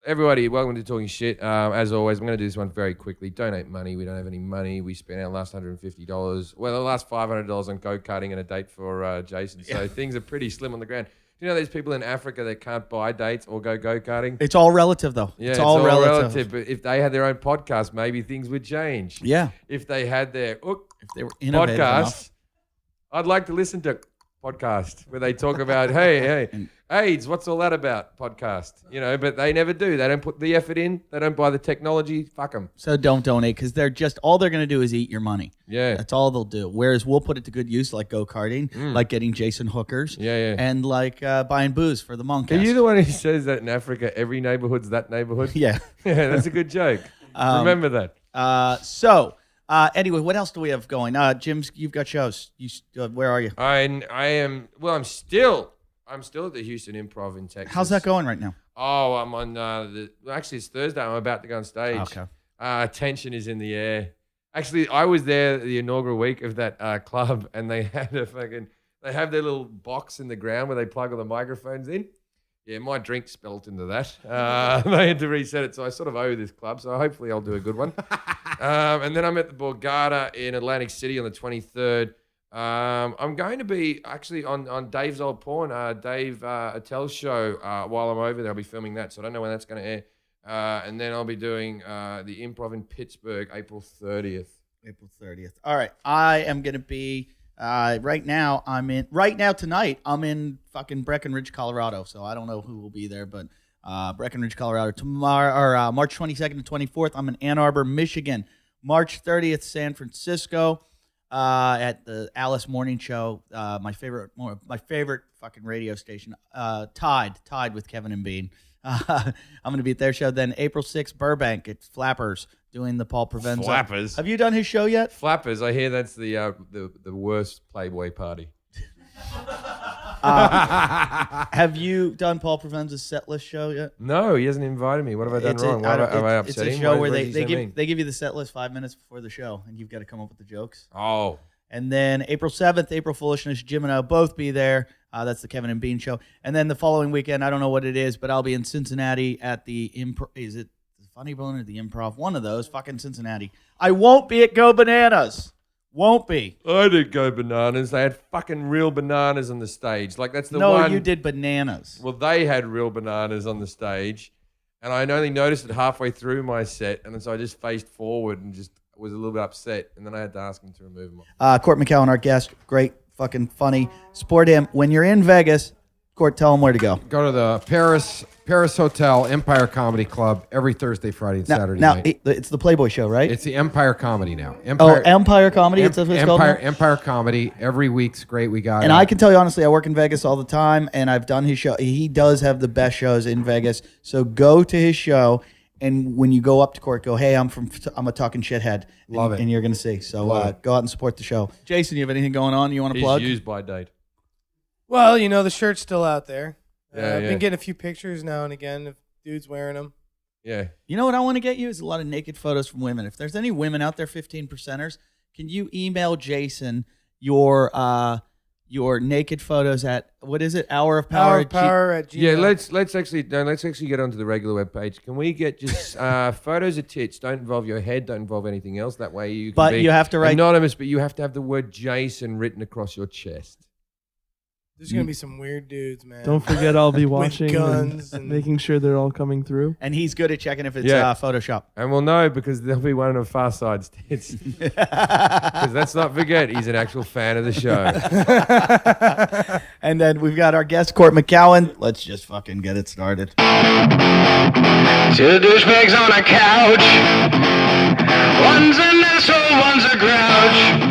everybody, welcome to Talking Shit. As always, I'm going to do this one very quickly. Donate money. We don't have any money. We spent our last $150. Well, the last $500 on go-karting and a date for Jason. So things are pretty slim on the ground. Do you know there's people in Africa that can't buy dates or go go-karting? It's all relative, though. Yeah, it's all relative. But if they had their own podcast, maybe things would change. Yeah. If they had their if they were innovative podcast, enough. I'd like to listen to podcast where they talk about, hey, AIDS, what's all that about? Podcast, but they never do. They don't put the effort in. They don't buy the technology. Fuck them. So don't donate because all they're going to do is eat your money. Yeah. That's all they'll do. Whereas we'll put it to good use like go-karting, like getting Jason hookers, and like buying booze for the monk. Are you the one who says that in Africa every neighborhood's that neighborhood? Yeah. Yeah, that's a good joke. Remember that. Anyway, what else do we have going? Jim's, you've got shows. Where are you? I am. Well, I'm still at the Houston Improv in Texas. How's that going right now? Oh, I'm on actually it's Thursday. I'm about to go on stage. Okay. Tension is in the air. Actually, I was there the inaugural week of that club, and they had they have their little box in the ground where they plug all the microphones in. Yeah, my drink spelt into that. They had to reset it, so I sort of owe this club. So hopefully I'll do a good one. And then I'm at the Borgata in Atlantic City on the 23rd. I'm going to be actually on Dave's old porn, Dave Attell's show while I'm over there. I'll be filming that, so I don't know when that's going to air. And then I'll be doing the Improv in Pittsburgh, April 30th. April 30th. All right. I am going to be, right now tonight, I'm in fucking Breckenridge, Colorado. So I don't know who will be there, but Breckenridge, Colorado. Tomorrow, or March 22nd and 24th, I'm in Ann Arbor, Michigan. March 30th, San Francisco. At the Alice Morning Show, my favorite fucking radio station, Tied with Kevin and Bean. I'm going to be at their show. Then April 6th, Burbank, it's Flappers doing the Paul Provenza. Flappers. Have you done his show yet? Flappers. I hear that's the worst Playboy party. Have you done Paul Provenza's set list show yet? No, he hasn't invited me. What have I done wrong? Have I upset him? It's a show where they give you the set list 5 minutes before the show, and you've got to come up with the jokes. Oh. And then April 7th, April Foolishness, Jim and I will both be there. That's the Kevin and Bean show. And then the following weekend, I don't know what it is, but I'll be in Cincinnati at the Is it the Funny Bone or the Improv? One of those. Fucking Cincinnati. I won't be at Go Bananas. Won't be. I did Go Bananas. They had fucking real bananas on the stage. Like that's the one. No, you did bananas. Well, they had real bananas on the stage, and I only noticed it halfway through my set, and so I just faced forward and just was a little bit upset, and then I had to ask him to remove them. Cort McCown, our guest, great, fucking funny. Support him. When you're in Vegas, Cort, tell him where to go. Go to the Paris Hotel, Empire Comedy Club, every Thursday, Friday, and Saturday night. It's the Playboy show, right? It's the Empire Comedy now. Empire Comedy? It's what it's called now? Empire Comedy. Every week's great. We got And I can tell you honestly, I work in Vegas all the time, and I've done his show. He does have the best shows in Vegas. So go to his show, and when you go up to Cort, go, hey, I'm a talking shithead. Love it. And you're going to see. So go out and support the show. Jason, you have anything going on you want to plug? He's used by date. Well, the shirt's still out there. Yeah, I've been getting a few pictures now and again of dudes wearing them. Yeah. You know what I want to get you is a lot of naked photos from women. If there's any women out there, 15%ers, can you email Jason your naked photos at, what is it? Hour of Power at Gmail. Yeah, let's actually get onto the regular webpage. Can we get just photos of tits? Don't involve your head. Don't involve anything else. That way you can be you have to write anonymous, but you have to have the word Jason written across your chest. There's going to be some weird dudes, man. Don't forget I'll be watching guns and making sure they're all coming through. And he's good at checking if it's Photoshop. And we'll know because there'll be one of Far Side's tits. Because let's not forget, he's an actual fan of the show. And then we've got our guest, Cort McCown. Let's just fucking get it started. Two douchebags on a couch. One's an asshole, one's a grouch.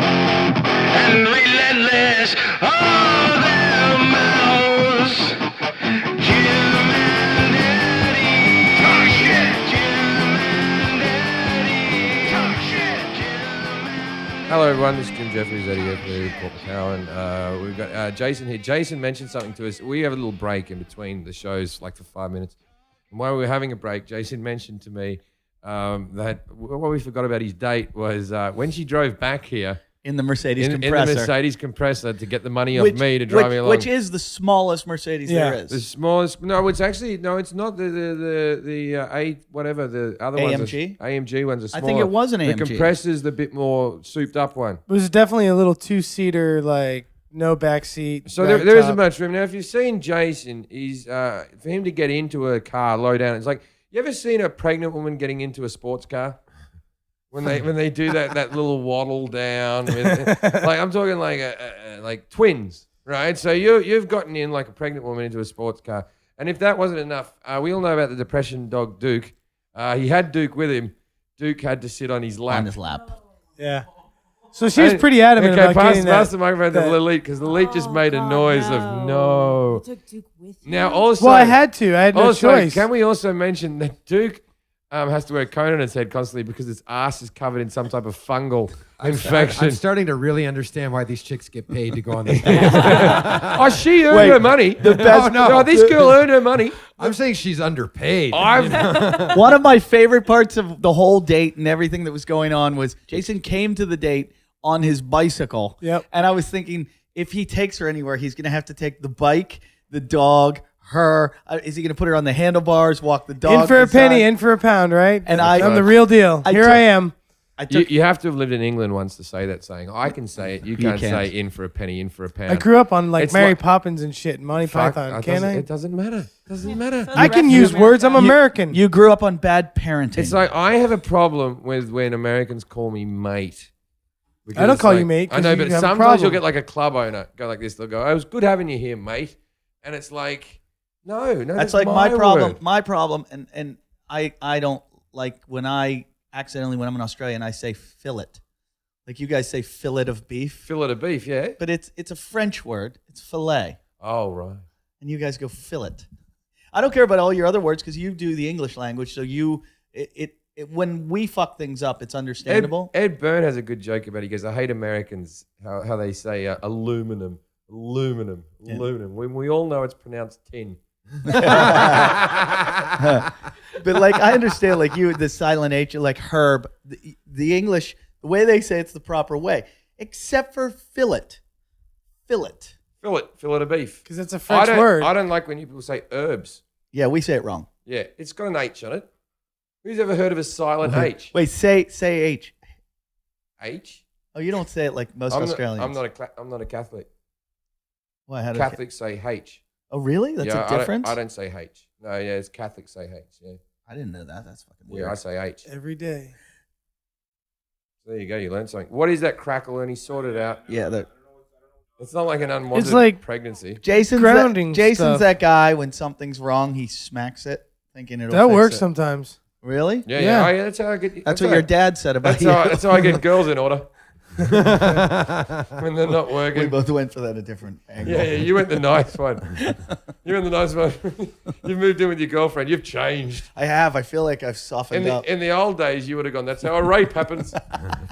And relentless, all their mouths. Jim and Eddie. Talk shit. Jim and Eddie. Talk shit. Jim and Hello, everyone. This is Jim Jeffries, Eddie Earpley, Cort McCown. We've got Jason here. Jason mentioned something to us. We have a little break in between the shows, like for 5 minutes. And while we were having a break, Jason mentioned to me that what we forgot about his date was when she drove back here. in the Mercedes in the compressor. Mercedes compressor to get the money off me to drive me along. Which is the smallest Mercedes there is. The smallest. No, it's actually it's not the A whatever the other AMG? ones. AMG ones are I smaller. think it was an AMG. The compressor's the bit more souped up one. It was definitely a little 2-seater, like no backseat. So there isn't much room. Now, if you've seen Jason, he's for him to get into a car low down. It's like, you ever seen a pregnant woman getting into a sports car? When they do that little waddle down, like I'm talking like twins, right? So you've gotten in like a pregnant woman into a sports car, and if that wasn't enough, we all know about the depression dog Duke. He had Duke with him. Duke had to sit on his lap. On his lap. Yeah. So she was pretty adamant about getting pass the microphone to Lilith, because Lilith just made a noise of no. You took Duke with you. Now also, Well, I had to. I had no choice. Can we also mention that Duke has to wear a cone on his head constantly because his ass is covered in some type of fungal infection. I'm starting to really understand why these chicks get paid to go on this dance. She earned her money. The best. No, this girl earned her money. I'm saying she's underpaid. One of my favorite parts of the whole date and everything that was going on was Jason came to the date on his bicycle. Yep. And I was thinking, if he takes her anywhere, he's going to have to take the bike, the dog, her. Is he going to put her on the handlebars, walk the dog? In for a inside? penny, in for a pound, right? And I'm the real deal. I Here took- I am. I took, You have to have lived in England once to say that saying. I can say it. You can't can't. say in for a penny, in for a pound. I grew up on like It's Mary like- Poppins and shit, and Monty Fuck, Python. it Can doesn't- I? It doesn't matter. Doesn't matter. I can use words. I'm American. you grew up on bad parenting. It's like I have a problem with when Americans call me mate. Because I don't it's call you like- mate, I 'cause know, you but have a sometimes you'll problem. get like a club owner go like this. They'll go, "Oh, "It was good having you here, mate," and it's like, no, That's like my word. problem. My problem, and I don't like when I accidentally, when I'm in Australia and I say fillet. Like you guys say fillet of beef. Fillet of beef, yeah. But it's a French word. It's filet. Oh right. And you guys go fillet. I don't care about all your other words because you do the English language. So when we fuck things up, it's understandable. Ed Byrne has a good joke about it. He goes, I hate Americans, how they say aluminum. When we all know it's pronounced tin. But like I understand, like you, the silent H, like herb. The English, the way they say it's the proper way, except for fillet. Fillet of beef. Because it's a French word. I don't like when people say herbs. Yeah, we say it wrong. Yeah, it's got an H on it. Who's ever heard of a silent H? Wait, say H. H? Oh, you don't say it like most I'm Australians. I'm not a Catholic. Why? How do Catholics say H. Oh, really? That's a difference? I don't say H. No, yeah, it's Catholics say H. Yeah, I didn't know that. That's fucking weird. yeah, I say H. Every day. So there you go. You learned something. What is that crackle? And he sorted out. Yeah, It's not like an unwanted like pregnancy. Jason's Grounding Jason's stuff. that guy when something's wrong, he smacks it, thinking it'll That fix works it. sometimes. Really? Yeah, Yeah. that's how I get. That's what your dad said about you. That's how I get girls in order when they're not We working. both went for that a different angle. Yeah, you went the nice one. You went the nice one. You've moved in with your girlfriend. You've changed. I have. I feel like I've softened up. In the old days, you would have gone, that's how a rape happens.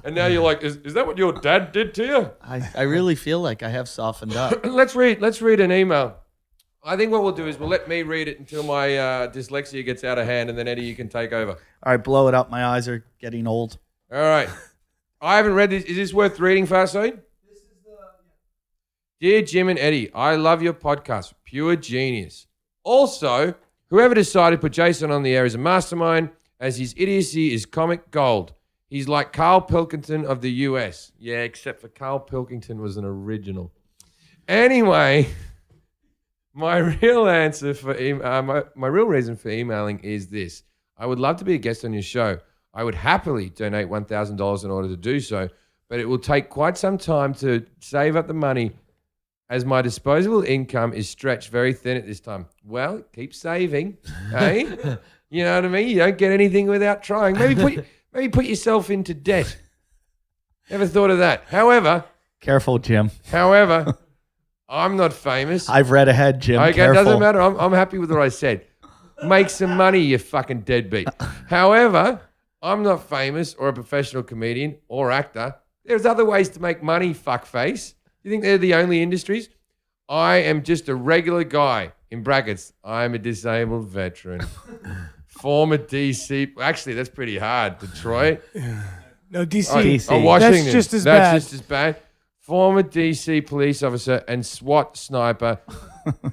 And now you're like, is that what your dad did to you? I really feel like I have softened up. Let's read an email. I think what we'll do is we'll let me read it until my dyslexia gets out of hand, and then Eddie, you can take over. All right, blow it up. My eyes are getting old. All right. I haven't read this. Is this worth reading, Farseed? Dear Jim and Eddie, I love your podcast. Pure genius. Also, whoever decided to put Jason on the air is a mastermind, as his idiocy is comic gold. He's like Carl Pilkington of the US. Yeah, except for Carl Pilkington was an original. Anyway, my real answer for my real reason for emailing is this. I would love to be a guest on your show. I would happily donate $1,000 in order to do so, but it will take quite some time to save up the money as my disposable income is stretched very thin at this time. Well, keep saving, eh? You know what I mean? You don't get anything without trying. Maybe put yourself into debt. Never thought of that. However, Careful, Jim. I'm not famous. I've read ahead, Jim. Okay, Careful. doesn't matter. I'm happy with what I said. Make some money, you fucking deadbeat. However, I'm not famous or a professional comedian or actor. There's other ways to make money, fuckface. You think they're the only industries? I am just a regular guy. In brackets, I'm a disabled veteran. Former DC. Actually, that's pretty hard. Detroit. No, DC. DC. Washington. That's just as That's bad. just as bad. Former DC police officer and SWAT sniper.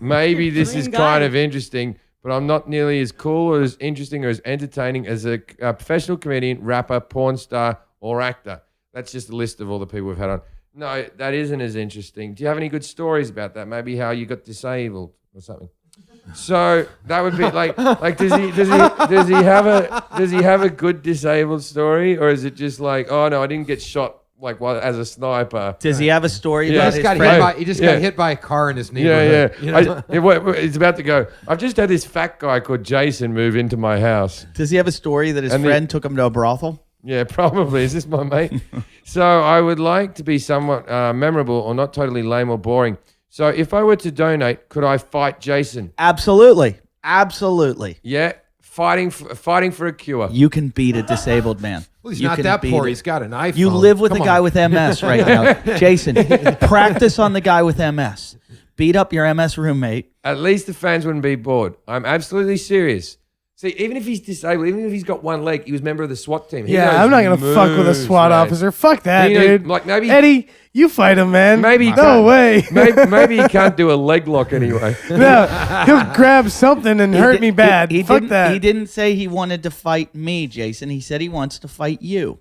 Maybe this is kind of interesting, but I'm not nearly as cool or as interesting or as entertaining as a professional comedian, rapper, porn star, or actor. That's just a list of all the people we've had on. No, that isn't as interesting. Do you have any good stories about that? Maybe how you got disabled or something. So that would be like does he have a good disabled story, or is it just like, oh no, I didn't get shot like as a sniper? Does he have a story He about just his got friend? got hit by a car in his Yeah, neighborhood. yeah. You know? It's about to go. I've just had this fat guy called Jason move into my house. Does he have a story that his And friend took him to a brothel? Yeah, probably. Is this my mate? So I would like to be somewhat memorable or not totally lame or boring. So if I were to donate, could I fight Jason? Absolutely. Absolutely. Yeah, fighting for a cure. You can beat a disabled man. Well, he's You not can that beat poor. it. He's got an iPhone. You live with Come a guy on. with MS right now. Jason, practice on the guy with MS. Beat up your MS roommate. At least the fans wouldn't be bored. I'm absolutely serious. See, even if he's disabled, even if he's got one leg, he was a member of the SWAT team. He knows I'm not gonna fuck with a moves, SWAT mate. officer. Fuck that, He knows- dude. like, maybe- Eddie, you fight him, man. Maybe he no can't. way. Maybe he can't do a leg lock anyway. No, he'll grab something and hurt me bad. He Fuck didn't, that. He didn't say he wanted to fight me, Jason. He said he wants to fight you.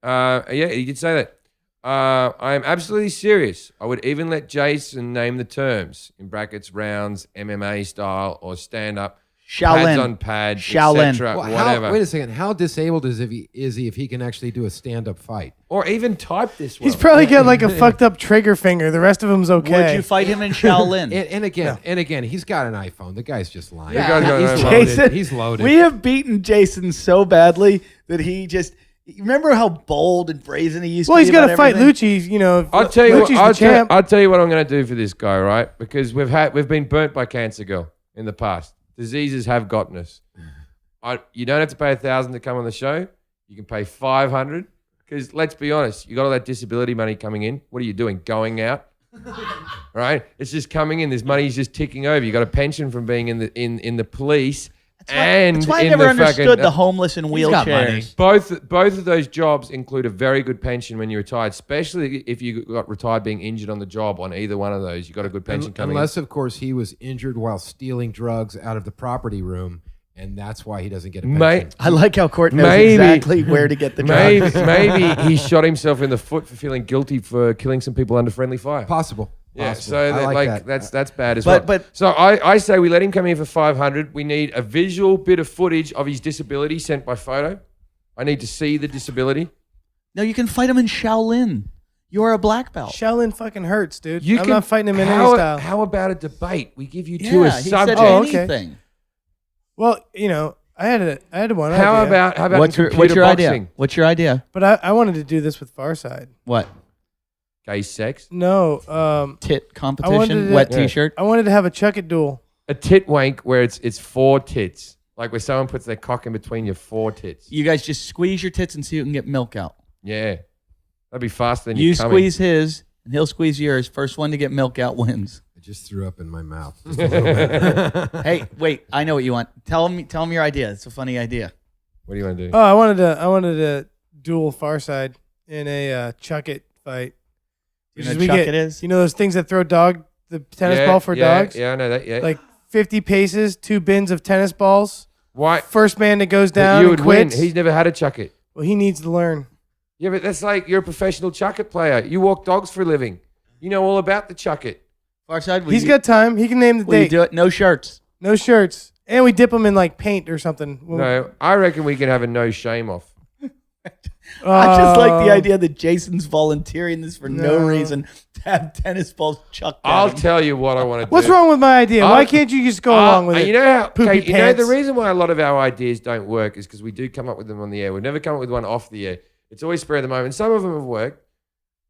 Yeah, he did say that. I am absolutely serious. I would even let Jason name the terms, in brackets, rounds, MMA style, or stand up, pads Shaolin. on pads, Shaolin. etc., Well, whatever. wait a second. How disabled is he if he can actually do a stand-up fight? Or even type this well. He's probably got like a fucked up trigger finger. The rest of him's okay. Would you fight him in Shaolin? And again, he's got an iPhone. The guy's just lying. You guys got an he's iPhone. loaded. Jason, He's loaded. We have beaten Jason so badly that he just. Remember how bold and brazen he used Well, to be? he's got to about fight everything? Lucci. You know, I'll tell you what. Lucci's I'll the champ. tell you what I'm going to do for this guy, right? Because we've been burnt by Cancer Girl in the past. Diseases have gotten us. You don't have to pay $1,000 to come on the show. You can pay $500. Because let's be honest, you got all that disability money coming in. What are you doing? Going out, right? It's just coming in. This money's just ticking over. You got a pension from being in the police. That's why I in never the understood fucking- the homeless in He's got money. wheelchairs. Both of those jobs include a very good pension when you're retired, especially if you got retired being injured on the job on either one of those. You got a good pension coming Unless, of course, he was injured while stealing drugs out of the property room, and that's why he doesn't get a pension. Mate, I like how Cort knows Maybe- exactly where to get the maybe, drugs. maybe he shot himself in the foot for feeling guilty for killing some people under friendly fire. Possible. Yeah, Possible. so I like that. that's bad as But- well. but- So I say we let him come in for $500. We need a visual bit of footage of his disability sent by photo. I need to see the disability. No, you can fight him in Shaolin. You're a black belt. Shaolin fucking hurts, dude. You I'm can- not fighting him in any how, style. How about a debate? We give you two a yeah, he said subject. Oh, okay. anything. Well, you know, I had one How idea. about What's your computer idea? boxing? What's your idea? But I wanted to do this with Farside. What? Gay sex? No, Tit I competition? wanted to- Wet Yeah. T-shirt? I wanted to have a chuck it duel. A tit wank where it's four tits. Like where someone puts their cock in between your four tits. You guys just squeeze your tits and see who can get milk out. Yeah. That'd be faster than You you coming. squeeze his, and he'll squeeze yours. First one to get milk out wins. I just threw up in my mouth. Just a little bit. Hey, wait! I know what you want. Tell him your idea. It's a funny idea. What do you want to do? Oh, I wanted to duel Farside in a chuck it fight. You know Which what we chuck get- it is? You know those things that throw the tennis Yeah, ball for yeah, dogs? Yeah, I know that. Yeah. Like 50 paces, 2 bins of tennis balls. Why? First man that goes But down you and would win. quits. He's never had a chuck it. Well, he needs to learn. Yeah, but that's like you're a professional chuck it player. You walk dogs for a living. You know all about the chuck it. Farside, will He's you, got time. He can name the will you date. do it? No shirts. No shirts. And we dip them in like paint or something. No, I reckon we can have a no shame off. I just like the idea that Jason's volunteering this for no No. reason to have tennis balls chucked at I'll him. tell you what I want to do. What's wrong with my idea? Why I'll- can't you just go along with it? You know how? Poopy Okay, you know pants. the reason why a lot of our ideas don't work is because we do come up with them on the air. We've never come up with one off the air. It's always spur of the moment. Some of them have worked.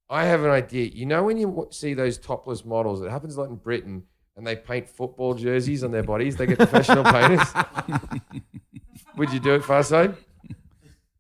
I have an idea. You know when you see those topless models, it happens a lot in Britain, and they paint football jerseys on their bodies. They get professional painters. Would you do it, Farside?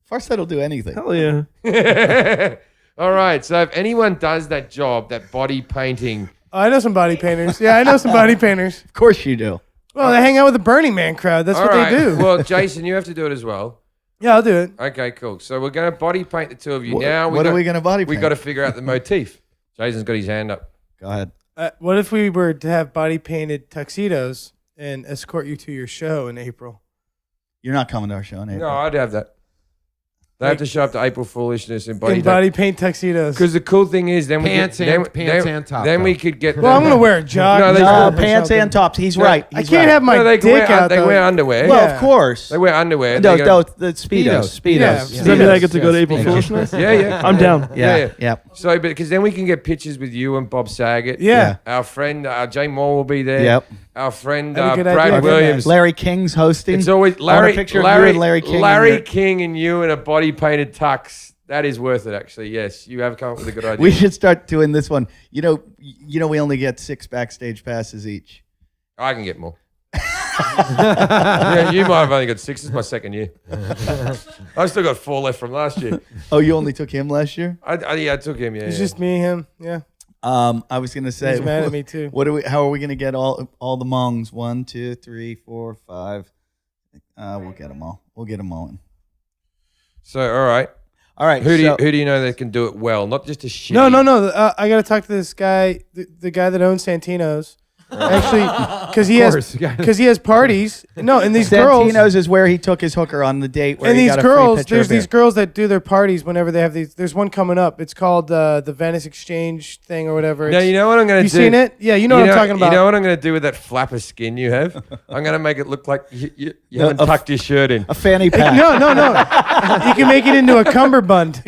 Farside will do anything. Hell yeah. All right. So if anyone does that job, that body painting, Oh, I know some body painters. Yeah, I know some body painters. Of course you do. Well, they hang out with the Burning Man crowd. That's all what right. they do. Well, Jason, you have to do it as well. Yeah, I'll do it. Okay, cool. So we're going to body paint the two of you What, now. what are we going to body We paint? got to figure out the motif. Jason's got his hand up. Go ahead. What if we were to have body painted tuxedos and escort you to your show in April? You're not coming to our show in April. No, I'd have that. They have to show up to April Foolishness and In body paint tuxedos. Because the cool thing is, then Pants we and- could, pants and top, Then we though. could get. Well, I'm gonna wear a jock. No, they- No, or pants and tops. He's right. I He's can't right. have my No, they can dick wear, out They though. wear underwear. Well, Yeah. of course. They wear underwear. No, They're no, gonna- the Speedos. Yeah. Speedos. Does that mean I get to go to Yes, April thank you. Foolishness? Yeah. I'm down. Yeah, yeah. So, because then we can get pictures with you and Bob Saget. Yeah. Our friend Jay Moore will be there. Yep. Our friend That'd be a good Brad idea. Williams. Larry King's hosting. It's always I want a Larry. picture of Larry, you and Larry King. Larry King and you in a body painted tux. That is worth it, actually. Yes, you have come up with a good idea. We should start doing this one. You know, we only get 6 backstage passes each. I can get more. Yeah, you might have only got 6. This is my second year. I've still got 4 left from last year. Oh, you only took him last year? I took him. Yeah, It's yeah. just me, him. Yeah. I was gonna say. He's mad at me too. What are we? How are we gonna get all the mongs? 1, 2, 3, 4, 5. We'll get them all. We'll get them all in. So, all right. All right. Who so, do you know that can do it well? Not just a shit. No. I got to talk to this guy, the guy that owns Santino's. Actually, because he has parties. No, and these girls. Santino's is where he took his hooker on the date. Where And he these got a free girls, picture there's of beer. these girls that do their parties whenever they have these. There's one coming up. It's called the Venice Exchange thing or whatever. Now, It's- you know what I'm going to do? you seen it? Yeah, you know what I'm talking about. You know what I'm going to do with that flap of skin you have? I'm going to make it look like you No, haven't tucked your shirt in. A fanny pack. No. You can make it into a cummerbund.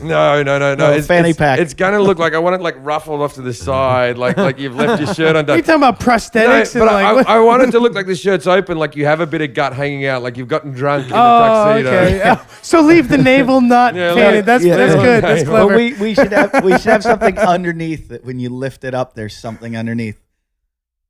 No. Fanny pack. It's going to look like I want it like ruffled off to the side, like you've left your shirt Are undone. you talking about prosthetics? No, and but like, what? I want it to look like the shirt's open, like you have a bit of gut hanging out, like you've gotten drunk in Oh, the tuxedo. okay. So leave the navel not Yeah, painted. That's yeah. good. That's Okay. But clever. we should have something underneath that when you lift it up, there's something underneath.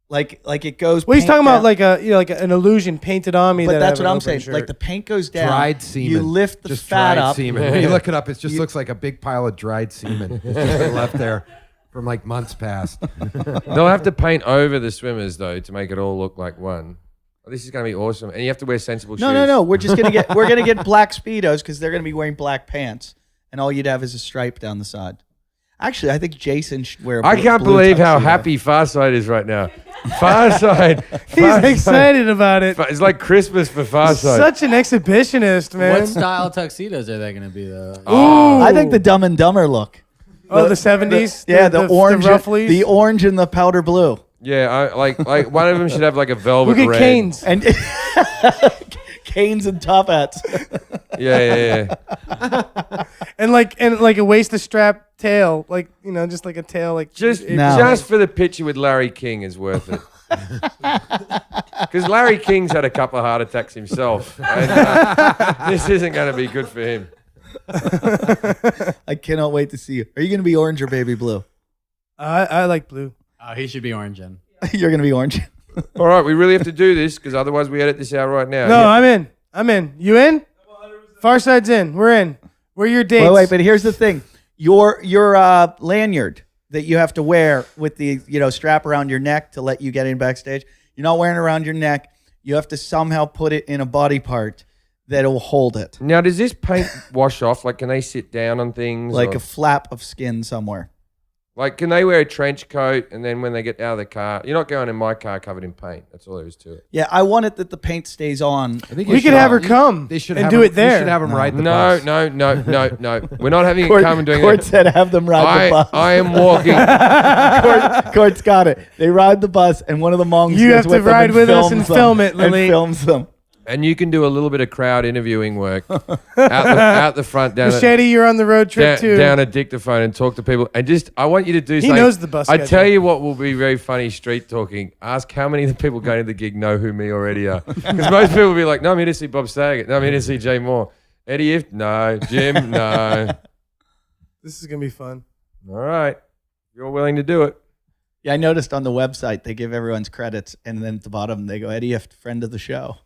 Like it goes. Well, he's paint talking about down. like an illusion painted on me. But that that's I what have I'm an saying. open Like shirt. the paint goes down. Dried semen. You lift the just fat dried up. semen. When you look it up, it just looks like a big pile of dried semen. It's just been left there from like months past. They'll have to paint over the swimmers though to make it all look like one. Oh, this is going to be awesome, and you have to wear sensible shoes. No. We're just gonna get black speedos because they're gonna be wearing black pants, and all you'd have is a stripe down the side. Actually, I think Jason should wear. I can't blue believe how tuxedo. happy Farside is right now. Farside, He's excited about it. It's like Christmas for Farside. Such an exhibitionist, man. What style tuxedos are they going to be, though? I think the Dumb and Dumber look. Oh, the 70s? Yeah, the orange, The rufflies? the orange and the powder blue, Yeah, I like one of them should have like a velvet Look at red. Canes. and canes and top hats. Yeah. And like a waist strap tail. Like, just like a tail. Like Just No. just for the picture with Larry King is worth it. Because Larry King's had a couple of heart attacks himself. And, this isn't going to be good for him. I cannot wait to see you. Are you going to be orange or baby blue? I like blue. Oh, he should be orange then. You're going to be orange. All right, we really have to do this because otherwise we edit this out right now. No, Yeah. I'm in. You in? Farside's in. We're in. We're your dates. Wait, but here's the thing. Your lanyard that you have to wear with the strap around your neck to let you get in backstage. You're not wearing it around your neck. You have to somehow put it in a body part that will hold it, Now, does this paint wash off? Like, can they sit down on things? like or- a flap of skin somewhere. Like, can they wear a trench coat and then when they get out of the car, you're not going in my car covered in paint. That's all there is to it. Yeah, I want it that the paint stays on. I think we could have her come They should and have do them- it there. They should have them ride the No. bus. We're not having Cort, it come and doing Cort it. said have them ride the bus. I am walking. Cort's got it. They ride the bus, and one of the monks You goes have to with them ride and with us films and them, film it, Lily. And films them. And you can do a little bit of crowd interviewing work out the front down Machete, you're on the road trip too. down a dictaphone and talk to people. And just, I want you to do something. knows the bus I schedule. tell you what will be very funny street talking. Ask how many of the people going to the gig know who me or Eddie are. Because most people will be like, no, I'm here to see Bob Saget. No, I'm here to see Jay Moore. Eddie, if no. Jim, no. This is gonna be fun. All right. You're willing to do it. Yeah, I noticed on the website they give everyone's credits, and then at the bottom they go, Eddie, a friend of the show.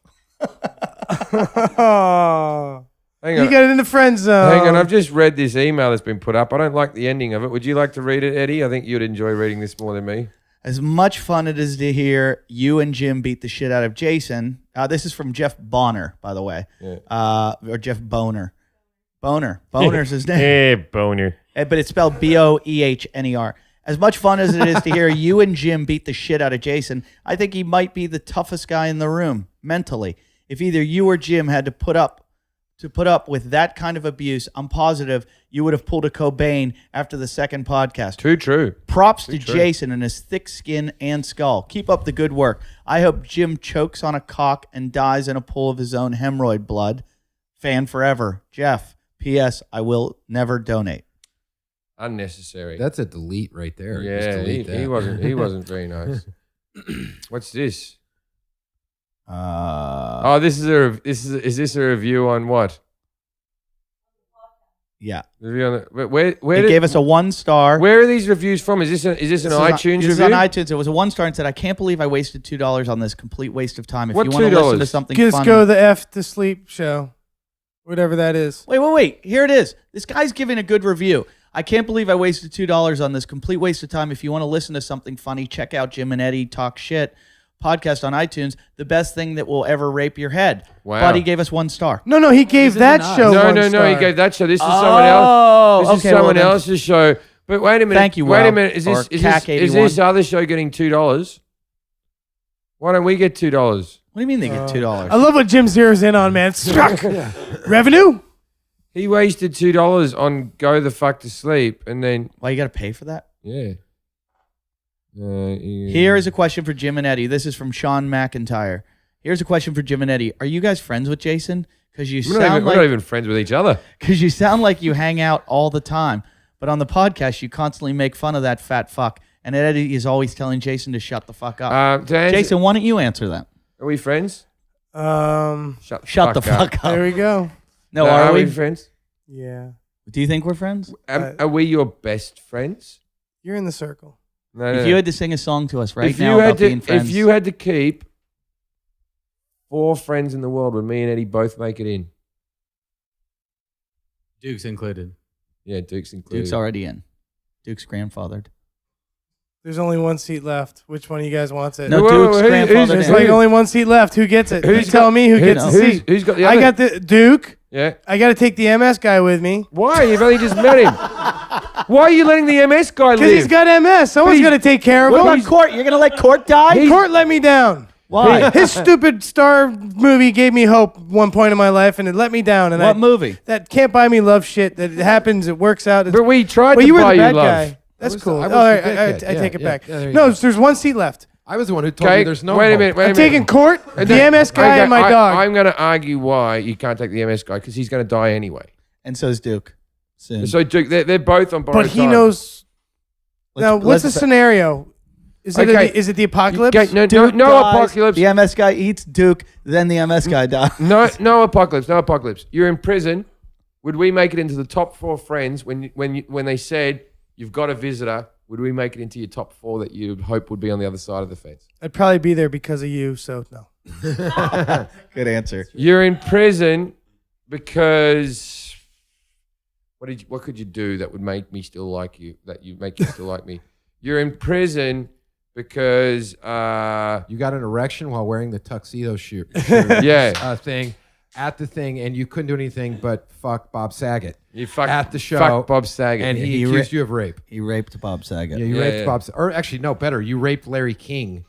Oh, Hang you on. get it in the friend zone. Hang on, I've just read this email that's been put up. I don't like the ending of it. Would you like to read it, Eddie? I think you'd enjoy reading this more than me. As much fun it is to hear you and Jim beat the shit out of Jason. This is from Jeff Bonner, by the way. Yeah. Or Jeff Boner. Boner's his name. Hey, boner. But it's spelled Boehner. As much fun as it is to hear you and Jim beat the shit out of Jason, I think he might be the toughest guy in the room, mentally. If either you or Jim had to put up with that kind of abuse, I'm positive you would have pulled a Cobain after the second podcast. Too true. Props to Jason and his thick skin and skull. Keep up the good work. I hope Jim chokes on a cock and dies in a pool of his own hemorrhoid blood. Fan forever. Jeff. P.S. I will never donate. Unnecessary. That's a delete right there. Just yeah, delete that. he wasn't very nice. What's this? This is this a review on what? Yeah. Review on where They gave us a 1-star. Where are these reviews from? Is this an iTunes review? This is on iTunes. It was a 1-star and said, I can't believe I wasted $2 on this complete waste of time. If What you want to $2? listen to something Just fun. go the F to sleep show. Whatever that is. Wait. Here it is. This guy's giving a good review. I can't believe I wasted $2 on this complete waste of time. If you want to listen to something funny, check out Jim and Eddie Talk Shit podcast on iTunes. The best thing that will ever rape your head. Wow. But he gave us 1 star. No, he gave that show No, one no, star. he gave that show. This is someone else. This is okay, well someone then- else's show. But wait a minute. Thank you, Wait Will, a minute. Is or this CAC81. other show getting $2? Why don't we get $2? What do you mean they get $2? I love what Jim zeroes in on, man. Struck. Revenue? He wasted $2 on Go the Fuck to Sleep, and then Why you got to pay for that? yeah. Here is a question for Jim and Eddie. This is from Sean McIntyre. Here's a question for Jim and Eddie. Are you guys friends with Jason? Because We're not even friends with each other. you sound like you hang out all the time. But on the podcast, you constantly make fun of that fat fuck. And Eddie is always telling Jason to shut the fuck up. Jason, why don't you answer that? are we friends? Shut the fuck up. There we go. No, No, are we? friends? Yeah. Do you think we're friends? Are we your best friends? You're in the circle. No, If you had to sing a song to us right if now you had about being friends. if you had to keep 4 friends in the world, would me and Eddie both make it in? Duke's included. Yeah, Duke's included. Duke's already in. Duke's grandfathered. There's only 1 seat left. Which one of you guys wants it? No, Whoa, Duke's who's- grandfathered There's in. like only 1 seat left. Who gets it? Who's You tell got- me who gets the seat. Who's got the other? I got the Duke. Yeah. I got to take the MS guy with me Why? You've only just met him. Why are you letting the MS guy live? because he's got MS. Someone's he's- going to take care of What him. about Cort? You're going to let Cort die? Cort let me down. Why? His stupid star movie gave me hope one point in my life, and it let me down. And What movie? That Can't Buy Me Love shit. That happens. It works out. But we tried Well, to you were buy the you bad love. guy. That's was- cool. I was All the right, dickhead. I Yeah, take it yeah, back. yeah, there you No, go. there's 1 seat left. I was the one who told Okay, you there's no wait a hope. minute. Wait a I'm minute. taking Cort, the then- MS guy, Okay, and my dog. I'm going to argue why you can't take the MS guy because he's going to die anyway. And so is Duke. Soon. So Duke, they're both on borrowed but he time. knows. Let's- Now, what's the let's- scenario? Is it Okay. is it the apocalypse? Okay, no Duke dies, apocalypse. The MS guy eats Duke, then the MS guy dies. No apocalypse. No apocalypse. You're in prison. Would we make it into the top 4 friends when they said you've got a visitor? Would we make it into your top 4 that you'd hope would be on the other side of the fence? I'd probably be there because of you. So no. Good answer. You're in prison because what could you do that would make me still like you? That you make you still like me? You're in prison because You got an erection while wearing the tuxedo shoot. Yeah. Thing at the thing, and you couldn't do anything but fuck Bob Saget you fuck at the show. fuck Bob Saget. and he He accused you of rape. He raped Bob Saget. Yeah, you Yeah, raped yeah. Bob. Or actually, no, better. You raped Larry King,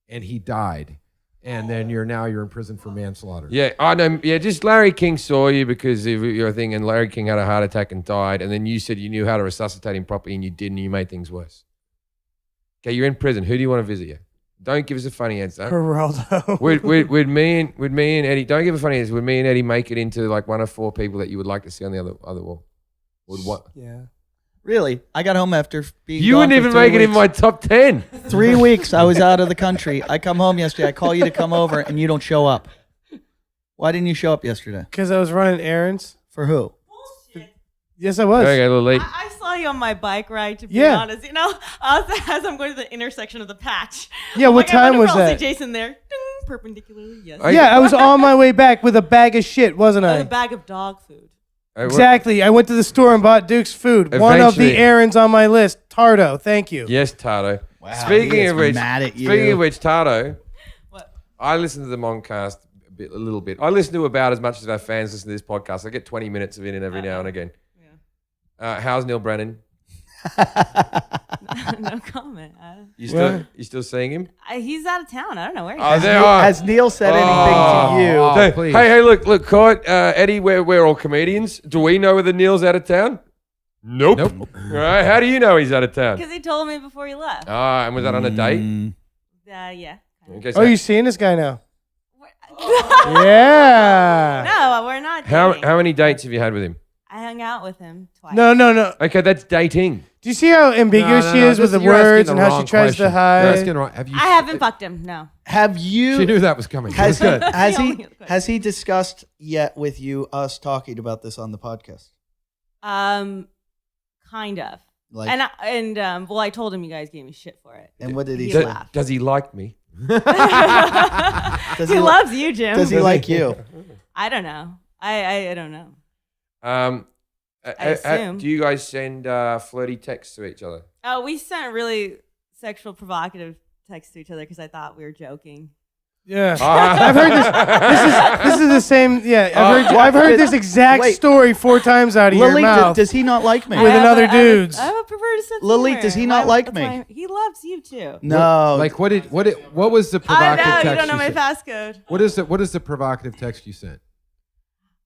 and he died. And then you're in prison for manslaughter. Yeah, I know. Yeah, just Larry King saw you because of your thing, and Larry King had a heart attack and died. And then you said you knew how to resuscitate him properly, and you didn't. And you made things worse. Okay, you're in prison. Who do you want to visit you? Don't give us a funny answer. Geraldo. Would me and Eddie? Don't give a funny answer. Would me and Eddie make it into like one of 4 people that you would like to see on the other wall? Would what? Yeah. Really? I got home after being You gone wouldn't for even 3 make it in weeks. my top 10. 3 weeks I was out of the country. I come home yesterday. I call you to come over, and you don't show up. Why didn't you show up yesterday? Because I was running errands. For who? Yes, I was. Okay, a little late. I saw you on my bike ride, to be Yeah. honest. You know, as I'm going to the intersection of the patch. Yeah, I'm what like, time I was wonder if I'll that? see Jason there, ding, perpendicularly. Yes. Yeah, I was on my way back with a bag of shit, wasn't And a I? bag of dog food. Exactly. I went to the store and bought Duke's food. One of the Eventually. errands on my list. Tardo. Thank you. Yes, Tato. Wow, he Speaking is of which, mad at you. speaking of which, Tato, What? I listen to the Moncast a little bit. I listen to about as much as our fans listen to this podcast. I get 20 minutes of it in every now and again. How's Neil Brennan? No comment. You still seeing him? He's out of town. I don't know where he Oh, is. there are. Has Neil said anything to you? Oh, please. Hey, look, Cort, Eddie, we're all comedians. Do we know whether Neil's out of town? Nope. All right, how do you know he's out of town? Because he told me before he left. And was that on a date? Yeah. Okay, Oh, you seeing this guy now? Yeah. No, we're not how dating. many dates have you had with him? I hung out with him twice. No. Okay, that's dating. Do you see how ambiguous she is with the You're asking words the and how wrong she tries to question. You're hide? asking wrong. Have you? I haven't fucked him. No. Have you? She knew that was coming. Has That's good. has The he only other question. has he discussed yet with you us talking about this on the podcast? Kind of. Like, Well, I told him you guys gave me shit for it. and what did he He say? laughed. Does he like me? Does He loves you, Jim. Does he like you? I don't know. I don't know. Do assume. you guys send flirty texts to each other? Oh, we sent really sexual, provocative texts to each other because I thought we were joking. Yeah. I've heard this. This is the same. Yeah. I've heard this exact Wait. story 4 times out of your Lily, mouth. does he not like me? With another I have dudes. I have a perverted sense of Lily, humor. does he not like me? He loves you too. No. Like what was the I provocative know text you don't know my sent? passcode. What is the provocative text you sent?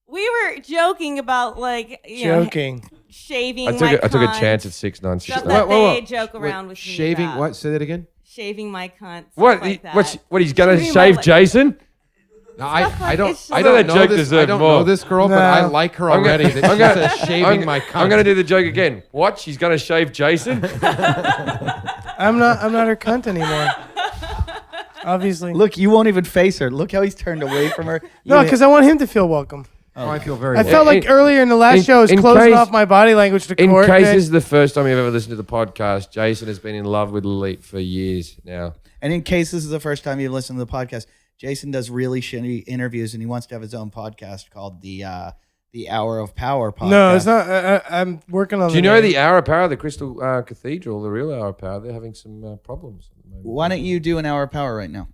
We were joking about Joking. shaving. I took a chance at 6'9", Stuff 6'9". that Whoa. they joke around with me Shaving about. what? Say that again. Shaving my cunt. What? Like that. What? He's gonna Shaving my shave leg. Jason? No, Stuff I like- don't. it's I just- don't that know joke this. I deserved don't more. know this girl, but I No. like her already. That she says shaving my cunt. I'm gonna do the joke again. What? She's gonna shave Jason? I'm not her cunt anymore. Obviously. Look, you won't even face her. Look how he's turned away from her. No, because I want him to feel welcome. Oh, I feel very. I felt like in- earlier in the last show I was in closing case- off my body language to In Cort. case that- this is the first time you've ever listened to the podcast, Jason has been in love with Lilith for years now. And in case this is the first time you've listened to the podcast, Jason does really shitty interviews, and he wants to have his own podcast called the Hour of Power podcast. No, it's not. I'm working on. Do you know the Hour of Power, the Crystal Cathedral, the real Hour of Power? They're having some problems at the moment. Why don't you do an Hour of Power right now?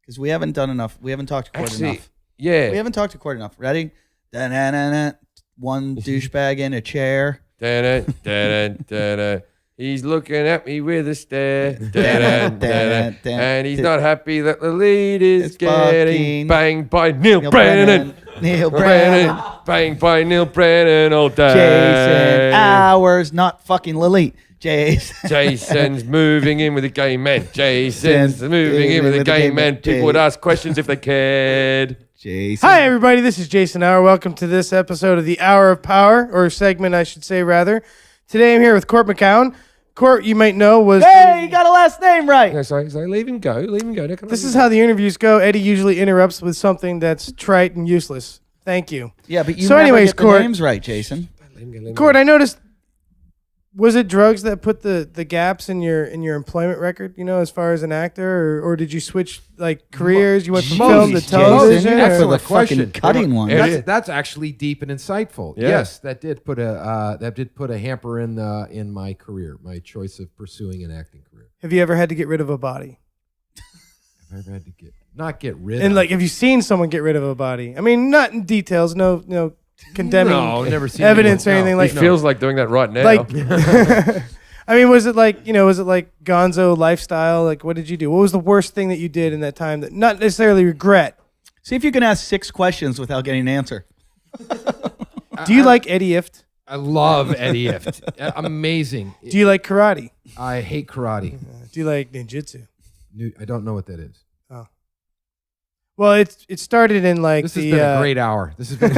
Because we haven't done enough. We haven't talked to Cort Actually, enough. yeah. We haven't talked to Cort enough. Ready? Da-na-na-na. One douchebag in a chair. Da-da, da-da, da-da. He's looking at me with a stare. Da-da, da-da. And he's not happy that the lead is It's getting fucking banged by Neil Neil Brennan. Neil Brennan. Banged by Neil Brennan all day. Jason Hours, not fucking Lilith. Jason. Jason's moving in with a gay man. Jason's moving in with a gay man. People would ask questions if they cared. Jason. Hi, everybody. This is Jason Hour. Welcome to this episode of the Hour of Power, or segment, I should say, rather. Today, I'm here with Cort McCown. Cort, you might know, was. Hey, you got a last name right. No, sorry, leave him go. Leave him go. This is how the interviews go. Eddie usually interrupts with something that's trite and useless. Thank you. Yeah, but you So never anyways, get the Cort- names right, Jason. Cort, I noticed. Was it drugs that put the gaps in your employment record? You know, as far as an actor, or did you switch like careers? You went from film to Jason, television. you or- excellent. Excellent question. Fucking cutting one. That's actually deep and insightful. Yeah. Yes, that did put a hamper in my career, my choice of pursuing an acting career. Have you ever had to get rid of a body? Have I ever had to not get rid And of? like, have you seen someone get rid of a body? I mean, not in details. No condemning no, never seen evidence or anyone- anything no. like. He feels like doing that right now. Like, I mean, was it like Gonzo lifestyle? Like, what did you do? What was the worst thing that you did in that time that not necessarily regret? See if you can ask 6 questions without getting an answer. Do you like Eddie Ift? I love Eddie Ift. Amazing. Do you like karate? I hate karate. Do you like ninjutsu? I don't know what that is. Well, it started in like This the. has been a great hour. This has been.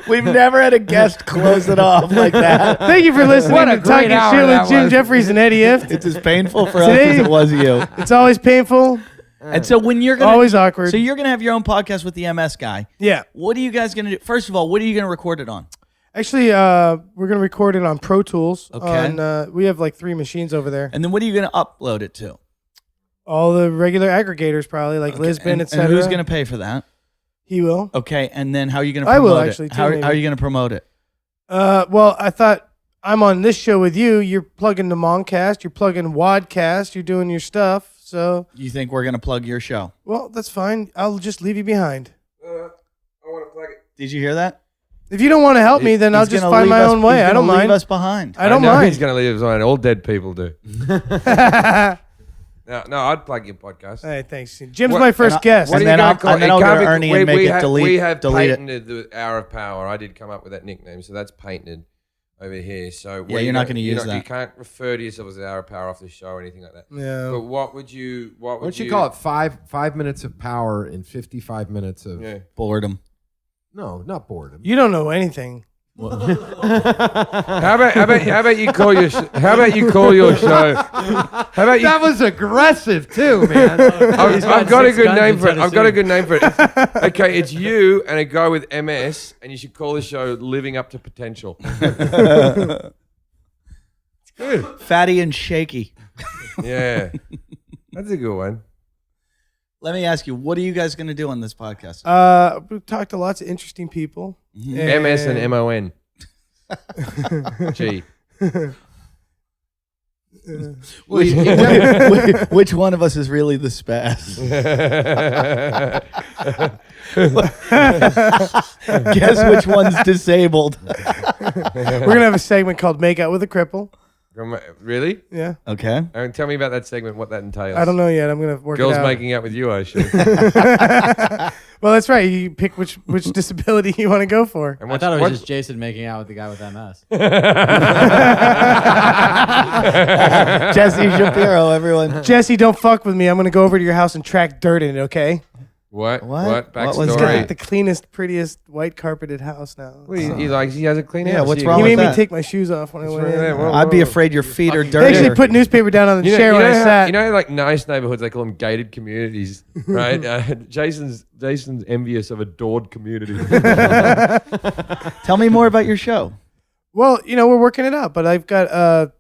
We've never had a guest close it off like that. Thank you for listening What a to Talking great hour Shit that with Jim was. Jeffries and Eddie Ift. It's as painful for us as it was you. It's always painful, And so when you're gonna always awkward. so you're gonna have your own podcast with the MS guy. Yeah. What are you guys gonna do? First of all, what are you gonna record it on? Actually, we're gonna record it on Pro Tools. Okay. We have like 3 machines over there. And then what are you gonna upload it to? All the regular aggregators, probably like Lisbon, and etc. who's gonna pay for that? He will. Okay, and then how are you gonna I promote will it? actually, too, How maybe. are you gonna promote it? Well, I thought I'm on this show with you. You're plugging the Moncast. You're plugging Wadcast. You're doing your stuff. So, You think we're gonna plug your show? well, that's fine. I'll just leave you behind. I want to plug it. Did you hear that? If you don't want to help me, then I'll He's just gonna find leave my us- own way. he's I don't gonna leave mind. us behind. I don't know mind. He's going to leave us behind. All dead people do. No, I'd plug your podcast. Hey, thanks. Jim's What- my first guest. and are you then gonna I'll- call and then it? I'll It go can't to be- Ernie and make it delete- We have delete it. patented the Hour of Power. I did come up with that nickname, so that's patented over here. So Yeah, you're not gonna use that. You can't refer to yourself as the Hour of Power off the show or anything like that. Yeah. But what would you? What Why would don't you call it 5 minutes of power and 55 minutes of Yeah. Boredom. no, not boredom. You don't know anything. How about you call your show? How about you call your show? How about you? That was aggressive too, man. I've got a six good guns name in for it. I've got Tennessee. a good name for it. Okay, it's you and a guy with MS, and you should call the show "Living Up to Potential." Good. Fatty and shaky. Yeah, that's a good one. Let me ask you, what are you guys gonna do on this podcast? We've talked to lots of interesting people. MS and MON. G. Which one of us is really the spaz? Guess which one's disabled. We're gonna have a segment called "Make Out with a Cripple." Really? Yeah. Okay. Tell me about that segment. What that entails. I don't know yet. I'm gonna work Girls it out. making out with you, I assume. Well, that's right. You pick which disability you want to go for. And I thought it was just Jason making out with the guy with MS. Jesse Shapiro, everyone. Jesse, don't fuck with me. I'm gonna go over to your house and track dirt in it. Okay? What? What? What? What was He's got Backstory. like the cleanest, pretty white carpeted house now. Well, he has a clean Yeah, house. what's You- wrong He with made me that? take my shoes off when I What's went wrong with in. that? Whoa, I'd be whoa. afraid your feet are They dirty. actually put newspaper down on the chair when I sat. You know, like nice neighborhoods, they call them gated communities, right? Jason's envious of adored community. Tell me more about your show. Well, we're working it out, but I've got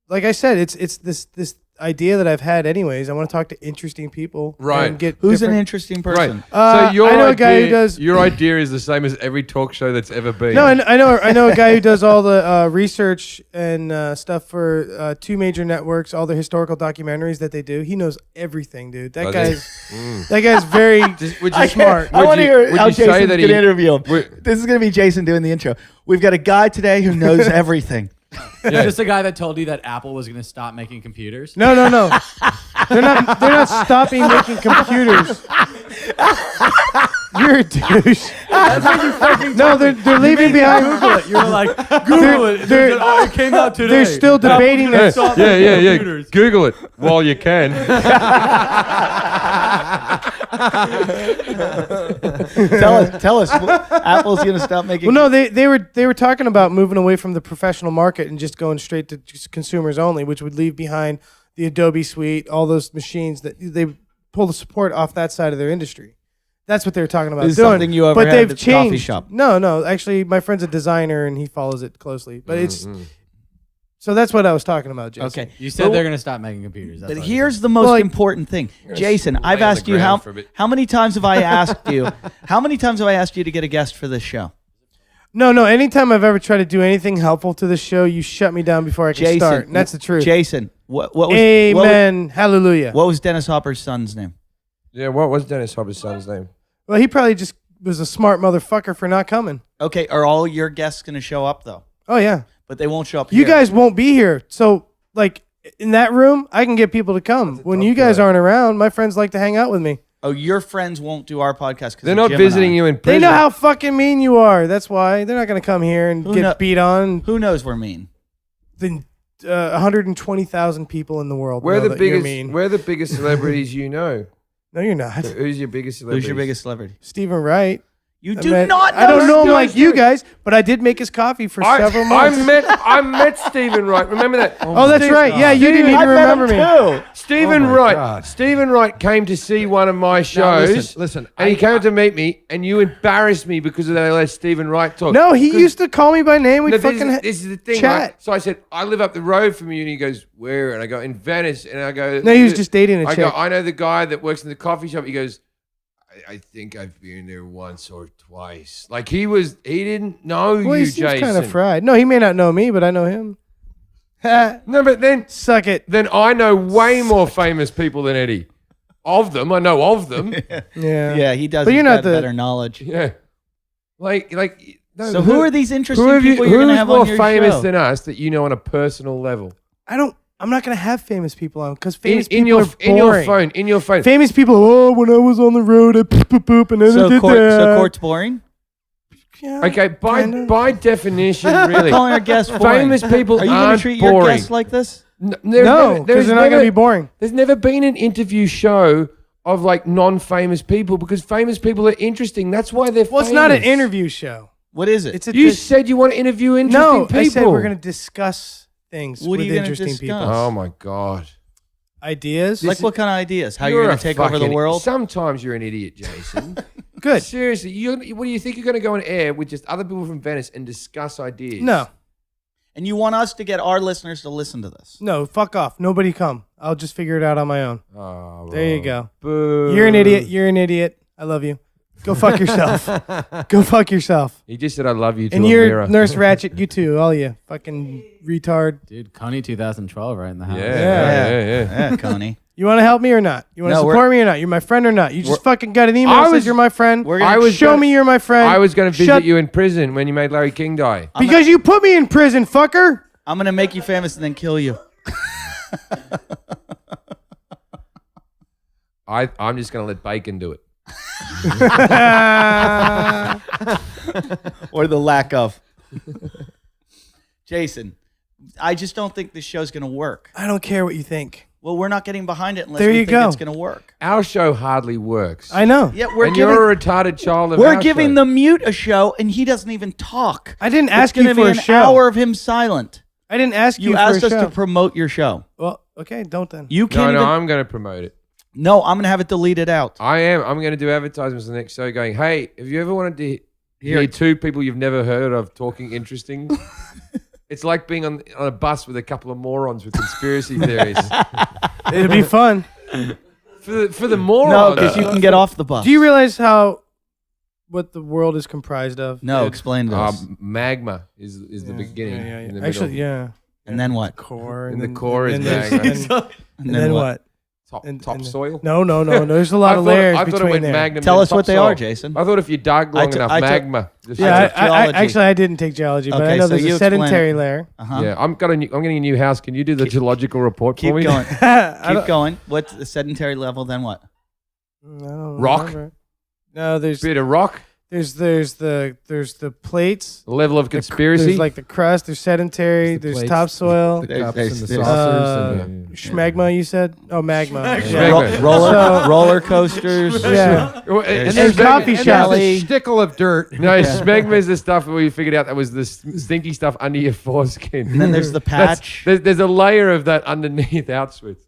like I said, it's this idea that I've had anyways. I want to talk to interesting people, Right. And get Who's an different- interesting right. person? So your I know idea, a guy who does. Your idea is the same as every talk show that's ever been. No, I know a guy who does all the research and stuff for two major networks, all the historical documentaries that they do. He knows everything, dude. That Does guy's very Would you smart. I want to hear would how you say Jason's that going to he- interview him. would- This is going to be Jason doing the intro. We've got a guy today who knows everything. Is this the guy that told you that Apple was going to stop making computers? No. They're not stopping making computers. You're a douche. No, they're leaving behind. Google it. You were like, Google it. It came out today. They're still debating Yeah, it. yeah. Google it while you can. Tell us. Apple's going to stop making. Well, no, they were talking about moving away from the professional market and just going straight to just consumers only, which would leave behind the Adobe suite, all those machines that they pull the support off that side of their industry. That's what they were talking about This is doing. something you ever but had they've at the coffee changed. shop. No. Actually, my friend's a designer and he follows it closely. But it's so that's what I was talking about, Jason. Okay. You said they're going to stop making computers. That's But all here's the most Well, important thing, Jason. I've lay on the asked you ground for a bit. how many times have I asked you? How many times have I asked you to get a guest for this show? No. Anytime I've ever tried to do anything helpful to the show, you shut me down before I can Jason, start. And that's the truth. Jason, what was Amen. Hallelujah. What was Dennis Hopper's son's name? Yeah, what was Dennis Hopper's son's name? Well, he probably just was a smart motherfucker for not coming. Okay, are all your guests going to show up though? Oh yeah. But they won't show up. You here. guys won't be here. So, like, in that room, I can get people to come. When you guys aren't around, my friends like to hang out with me. Oh, your friends won't do our podcast because They're not visiting you in They prison. know how fucking mean you are. That's why. They're not going to come here and Who get kno- beat on. Who knows we're mean? The 120,000 people in the world We're know the that you're biggest. mean. We're the biggest celebrities you know. No, you're not. Who's your biggest celebrity? Who's your biggest celebrity? Stephen Wright. You I do met- not. I don't know him Stephen like you Wright. guys, but I did make his coffee for several months. I met Stephen Wright. Remember that? Oh, that's right. Yeah, you didn't I even met him remember me. too. Stephen Oh my Wright. God. Stephen Wright came to see one of my Now, shows. listen, and he came to meet me, and you embarrassed me because of that let Stephen Wright talk. No, he 'Cause- used to call me by name. We'd No, fucking this is the thing, chat. right? So I said, I live up the road from you, and he goes, where? And I go, in Venice. And I go, No, he was just dating a I chick. go, I know the guy that works in the coffee shop. He goes, I think I've been there once or twice. Like he didn't know Well, you, he seems Jason. kind of fried. No, he may not know me, but I know him. No, but then Suck it. then I know way more famous people than Eddie. Of them, I know of them. Yeah. Yeah, he does. But He's you're not got the- better knowledge. Yeah. Like no, So who are these interesting who have you, people you're going to who's have more on your famous show? than us that you know on a personal level? I'm not gonna have famous people on because famous In people your are boring. in your phone. Famous people. Oh, when I was on the road, I poop poop poop, and then I So did that. Court's boring? Yeah, Okay, kinda. by definition, really, Calling our guests boring. famous people Are you going to aren't treat boring. your guests like this? No, because they're not gonna be boring. There's never been an interview show of like non-famous people because famous people are interesting. That's why they're Well, famous. it's not an interview show. What is it? It's a You said you want to interview interesting no. people. I said we're gonna discuss things What are with you gonna interesting discuss? people. Oh my god. Ideas. like what kind of ideas? How you're going a to take over the fucking- world? Sometimes you're an idiot, Jason. Good. Seriously, what do you think you're going to go on air with just other people from Venice and discuss ideas? No, And you want us to get our listeners to listen to this? no. Fuck off. Nobody come. I'll just figure it out on my own. Oh, There you go. boo. You're an idiot. You're an idiot. I love you. Go fuck yourself. Go fuck yourself. He just said I love you to And a you're mirror. Nurse Ratchet. You too. All you fucking retard. Dude, Connie 2012 right in the house. Yeah. Yeah, Connie. You want to help me or not? You want to No, support me or not? You're my friend or not? You just fucking got an email I that says was- you're my friend. We're gonna- I was Show gonna- me you're my friend. I was going to visit Shut- you in prison when you made Larry King die. because you put me in prison, fucker. I'm going to make you famous and then kill you. I'm just going to let Bacon do it. Or the lack of. Jason, I just don't think this show's going to work. I don't care what you think. Well, we're not getting behind it unless There we you think go. it's going to work. Our show hardly works. I know. Yeah, we're and giving, you're a retarded child of we're our giving show. the mute a show, and he doesn't even talk. I didn't It's ask going you to for be a an show. hour of him silent. I didn't ask you You for asked a us show. to promote your show. Well, okay, don't then. You No, can't no, even. I'm going to promote it. No, I'm going to have it deleted out. I am. I'm going to do advertisements the next show going, hey, have you ever wanted to hear two people you've never heard of talking interesting? It's like being on a bus with a couple of morons with conspiracy theories. It'll be fun. For the No, morons. because you can get off the bus. Do you realize what the world is comprised of? No, explain to us. Magma is the beginning. Yeah, In the Actually, middle. yeah. And then what? Core. And And the then, core and is then magma. there's- And, And then what? And Topsoil? No. There's a lot of layers I thought it between went there. Magnum Tell and us what they topsoil. are, Jason. I thought if you dug long enough, I took- magma. Just Yeah, took geology. actually, I didn't take geology, but I Okay, know so there's you a explain sedentary it. layer. Uh-huh. yeah, I'm getting a new house. Can you do the geological report Keep for me? going. I Keep going. What's the sedentary level? Then what? don't Rock? remember. No, there's Bit of rock, the plates. the level of conspiracy. There's like the crust. There's sedentary. There's the There's plates. topsoil. The There's- cups there's- and the there's- saucers. and the- Schmegma, you said? Oh, magma. Schmegma. Roller, roller coasters. Yeah. Well, There's- And smegma- coffee And shops. there's Jelly. the shtickle of dirt. No, smegma is the stuff where you figured out that was the stinky stuff under your foreskin. And then there's the That's- patch. There's a layer of that underneath Auschwitz.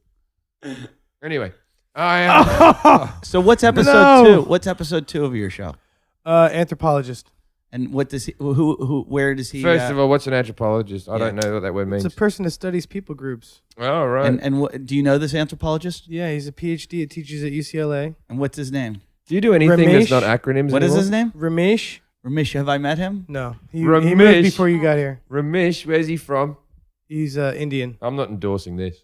Anyway, I am. So what's episode No. 2? What's episode 2 of your show? Anthropologist. And what does he? Who? Where does he? First of all, what's an anthropologist? I Yeah. don't know what that word means. It's a person that studies people groups. Oh, right. and do you know this anthropologist? Yeah, he's a PhD. It teaches at UCLA. And what's his name? Do you do anything that's Ramesh? not acronyms What is anymore? his name? Ramesh? Ramesh. Have I met him? No. He Ramesh. moved before you got here. Ramesh, where's he from? He's Indian. I'm not endorsing this.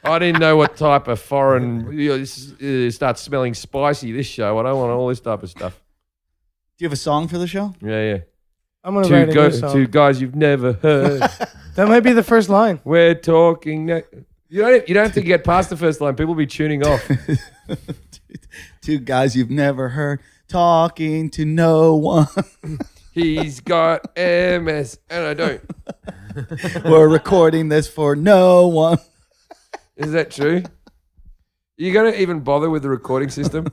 I didn't know what type of foreign start smelling spicy this show. I don't want all this type of stuff. Do you have a song for the show? Yeah. I'm going to write a new Two song. guys you've never heard. That might be the first line. We're talking. You don't have to get past the first line. People will be tuning off. Two guys you've never heard talking to no one. He's got MS and I don't. We're recording this for no one. Is that true? You gonna even bother with the recording system?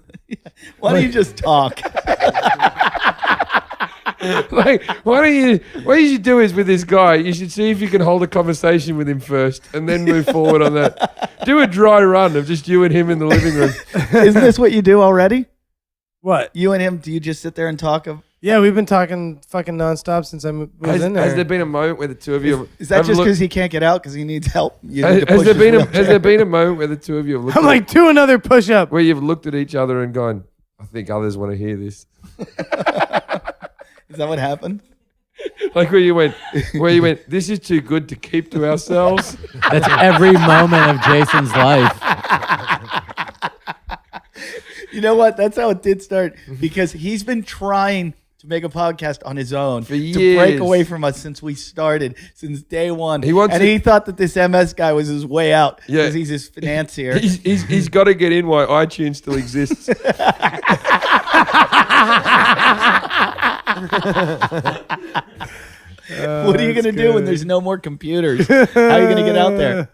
Why don't you just talk? Like, what you should do is with this guy, you should see if you can hold a conversation with him first and then move forward on that. Do a dry run of just you and him in the living room. Isn't this what you do already? What? You and him, do you just sit there and talk? Yeah, we've been talking fucking nonstop since I was in there. Has there been a moment where the two of you Is that have just looked- because he can't get out because he needs help? You need has, to push has there his been wheelchair? has there been a moment where the two of you have looked I'm at, like, do another push-up. where you've looked at each other and gone, I think others want to hear this. Is that what happened? Like where you went, this is too good to keep to ourselves. That's every moment of Jason's life. You know what? That's how it did start because he's been trying to make a podcast on his own For to years. break away from us since we started, since day one. He wants and to- he thought that this MS guy was his way out Yeah. because he's his financier. He's got to get in while iTunes still exists. What are you going to do when there's no more computers? How are you going to get out there?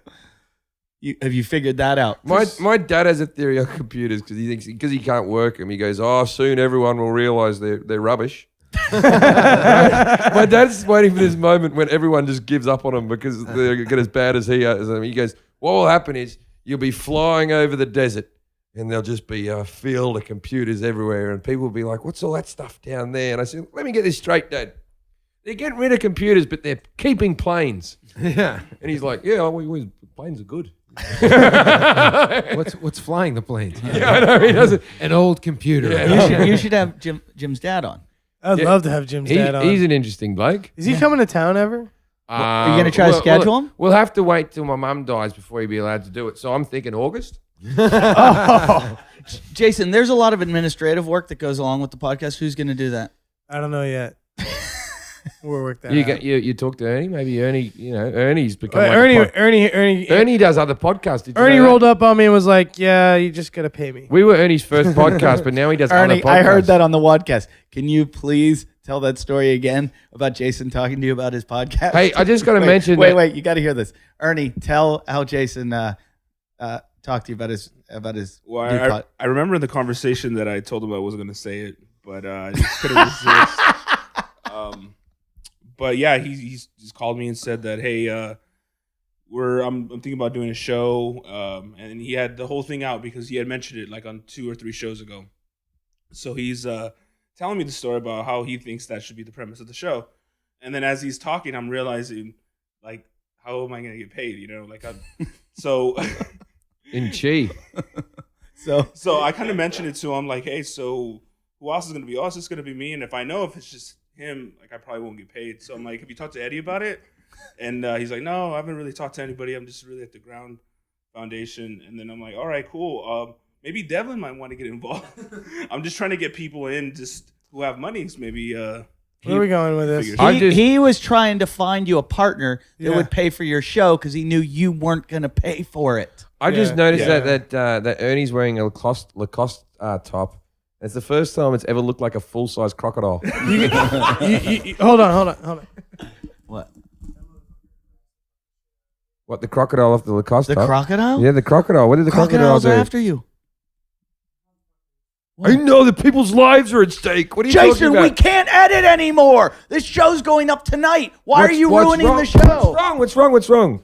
Have you figured that out? My dad has a theory on computers because he thinks because he can't work them. He goes, soon everyone will realize they're rubbish. My dad's waiting for this moment when everyone just gives up on them because they're get as bad as he is. He goes, what will happen is you'll be flying over the desert and there'll just be a field of computers everywhere and people will be like, what's all that stuff down there? And I said, let me get this straight, Dad. They're getting rid of computers, but they're keeping planes. Yeah. And he's like, yeah, planes are good. What's flying the planes? Yeah, I know he doesn't. An old computer. Yeah. You should have Jim's dad on. I'd love to have Jim's dad on. He's an interesting bloke. Is he coming to town ever? Are you going to try to schedule him? We'll have to wait till my mum dies before he'll be allowed to do it. So I'm thinking August. Jason, there's a lot of administrative work that goes along with the podcast. Who's going to do that? I don't know yet. We'll work that You out. get you talk to Ernie. Maybe Ernie. Ernie's become Well, like Ernie does other podcasts. Did you Ernie know that? rolled up on me and was like, "Yeah, you just gotta pay me." We were Ernie's first podcast, but now he does Ernie, other podcasts. I heard that on the podcast. Can you please tell that story again about Jason talking to you about his podcast? Hey, I just got to Wait, mention. Wait, you got to hear this. Ernie, tell how Jason talked to you about his Well, new pod. I remember the conversation that I told him I wasn't going to say it, but I just couldn't resist. But yeah, he just called me and said that, hey, I'm thinking about doing a show, and he had the whole thing out because he had mentioned it like on 2 or 3 shows ago. So he's telling me the story about how he thinks that should be the premise of the show, and then as he's talking, I'm realizing like, how am I going to get paid? You know, like so. in Chi. So I kind of mentioned it to him, like, hey, so who else is going to be? Oh, it's just going to be me. And if I know if it's just him, like, I probably won't get paid. So I'm like, have you talked to Eddie about it? And he's like, no, I haven't really talked to anybody. I'm just really at the ground foundation. And then I'm like, all right, cool. Maybe Devlin might want to get involved. I'm just trying to get people in just who have money. So maybe Where are we going with this? figures- He was trying to find you a partner that Yeah. would pay for your show because he knew you weren't going to pay for it. I just Yeah. noticed Yeah. that Ernie's wearing a Lacoste top. It's the first time it's ever looked like a full size crocodile. Hold on. What? What, the crocodile off the Lacoste The top? crocodile? Yeah, the crocodile. What did the crocodile Crocodiles do? are after you. I know that people's lives are at stake. What are you Jason, talking about? we can't edit anymore. This show's going up tonight. Why are you ruining wrong? the show? What's wrong?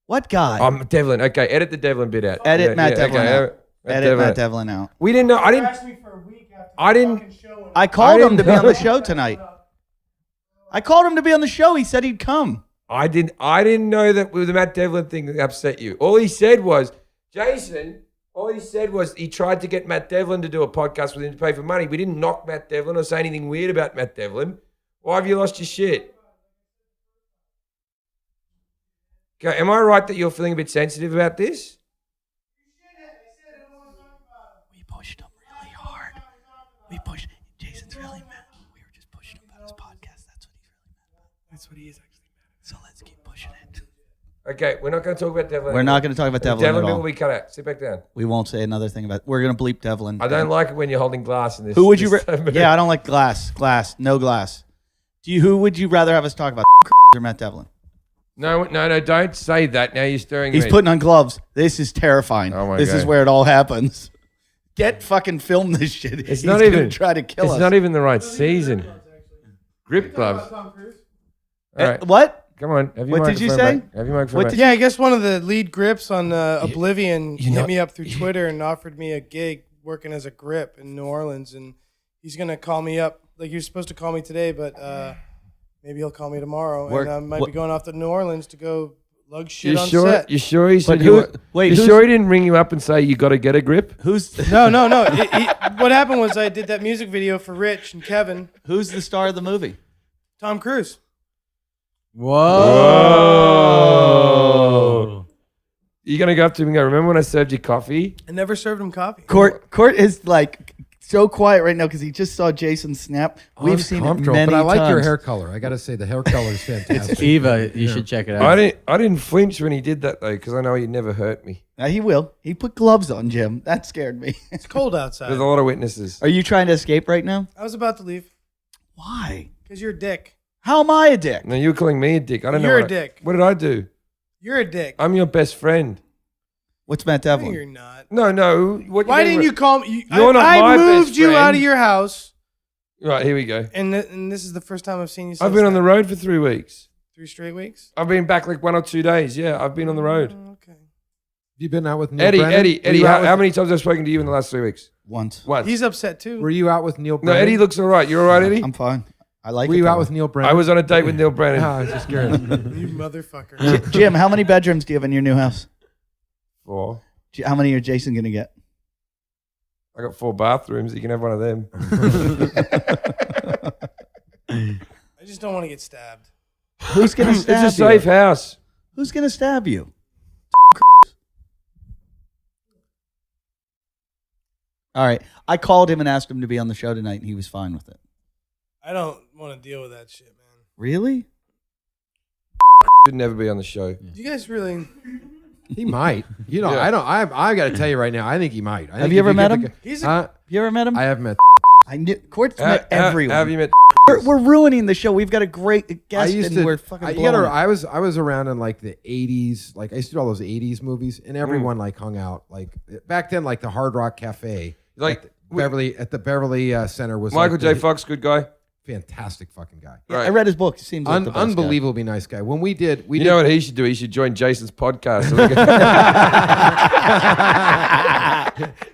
What guy? Devlin. Okay, edit the Devlin bit out. Edit Matt Devlin out. edit Edit Matt Devlin out. We didn't know. I didn't. I didn't. I called him to be on the know. show tonight. I called him to be on the show. He said he'd come. I didn't know that with the Matt Devlin thing that upset you. All he said was, Jason. All he said was he tried to get Matt Devlin to do a podcast with him to pay for money. We didn't knock Matt Devlin or say anything weird about Matt Devlin. Why have you lost your shit? Okay, am I right that you're feeling a bit sensitive about this? We pushed him really hard. We pushed. Jason's really mad. We were just pushing him about his podcast. That's what he's really mad about. That's what he is actually. So let's keep pushing it. Okay, we're not going to talk about Devlin. We're not going to talk about Devlin Devlin at bit all. will be cut out. Sit back down. We won't say another thing about. We're going to bleep Devlin. I don't like it when you're holding glass in this. Who would you? this- Yeah, I don't like glass. No glass. Who would you rather have us talk about? Or Matt Devlin? No, don't say that. Now you're stirring He's me. putting on gloves. This is terrifying. Oh my this is God. where it all happens. Get fucking film this shit. It's He's not gonna even. try to kill it's us. not even the right season. Grip gloves. All right, What? come on. Have your What did you microphone say? back. Have your microphone What back. did Yeah, I guess one of the lead grips on Oblivion you know- hit me up through Twitter and offered me a gig working as a grip in New Orleans, and he's gonna call me up. Like he was supposed to call me today, but maybe he'll call me tomorrow. Work- And I might what- be going off to New Orleans to go Lug shit You on sure? set. You sure he said But you? who- wait, You who's- sure he didn't ring you up and say you got to get a grip? Who's No. What happened was I did that music video for Rich and Kevin. who's the star of the movie? Tom Cruise. Whoa. You gonna go up to him and go, remember when I served you coffee? I never served him coffee. Cort is like so quiet right now because he just saw Jason snap. We've seen it Uncomfortable, many but I like your times. hair color. I got to say the hair color is fantastic. Eva, you should check it out. I didn't flinch when he did that though, because I know he'd never hurt me. He will. He put gloves on, Jim. That scared me. It's cold outside. There's a lot of witnesses. Are you trying to escape right now? I was about to leave Why? because you're a dick. How am I a dick? No, you were calling me a dick. I don't know. You're a what dick. What did I do? You're a dick. I'm your best friend. What's Matt No, Devlin? you're not. No. Why didn't you call me? You're not I my moved best you out friend. of your house, Right, here we go. and this is the first time I've seen you. I've been on the road for 3 weeks. 3 straight weeks. I've been back like 1 or 2 days. Yeah, I've been on the road. Okay. You been out with Neil Eddie, Brennan? Eddie, Were you how out with- many times have I spoken to you in the last 3 weeks? Once. Once. He's upset too. Were you out with Neil No, Brennan? Eddie looks all right. You're all right, Eddie? I'm fine. I like Were it. you that out way. with Neil Brennan? I was on a date with Neil Brennan. I was just curious. You motherfucker. Jim, how many bedrooms do you have in your new house? 4. How many are Jason going to get? I got 4 bathrooms. You can have one of them. I just don't want to get stabbed. Who's going to It's stab a safe you? house. Who's going to stab you? All right. I called him and asked him to be on the show tonight, and he was fine with it. I don't want to deal with that shit, man. Really? Should never be on the show. Do you guys really? He might. You know, Yeah. I don't. I got to tell you right now. I think he might. I Have think you if ever met get him? the- He's Huh? You ever met him? I have met. I knew Cort's How- met everyone. Have you met? We're ruining the show. We've got a great guest, and we're fucking you blowing gotta, it. I was around in like the 80s. Like I used to do all those 80s movies, and everyone like hung out. Like back then, like the Hard Rock Cafe, Like, at the Beverly Center was Michael like J. the- Fox, good guy. fantastic fucking guy. I read his book. He seems like the best guy. Unbelievably nice guy. When we did, You know what he should do? He should join Jason's podcast. So we can-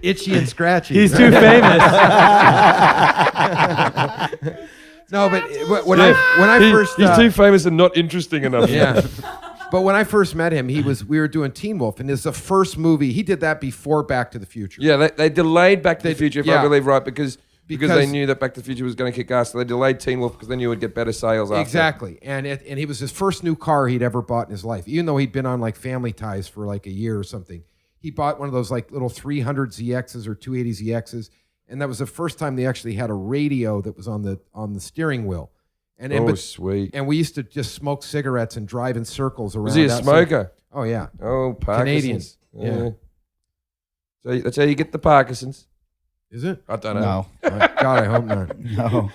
Itchy and Scratchy. He's too famous. No, but when I first he's too famous and not interesting enough. yeah. But when I first met him, we were doing Teen Wolf, and it's the first movie he did that before Back to the Future. Yeah, they delayed Back to the Future, if I yeah. believe right, because they Because- knew that Back to the Future was going to kick ass. So they delayed Teen Wolf because they knew it would get better sales after. Exactly, and it was his first new car he'd ever bought in his life. Even though he'd been on like Family Ties for like a year or something, he bought one of those like little 300 ZXs or 280 ZXs, and that was the first time they actually had a radio that was on the steering wheel. Oh, sweet. And we used to just smoke cigarettes and drive in circles around. Was he a outside. smoker? Oh yeah. Oh, Parkinson's. Canadian. Yeah. So that's how you get the Parkinson's. Is it? I don't know. No. God, I hope not. No.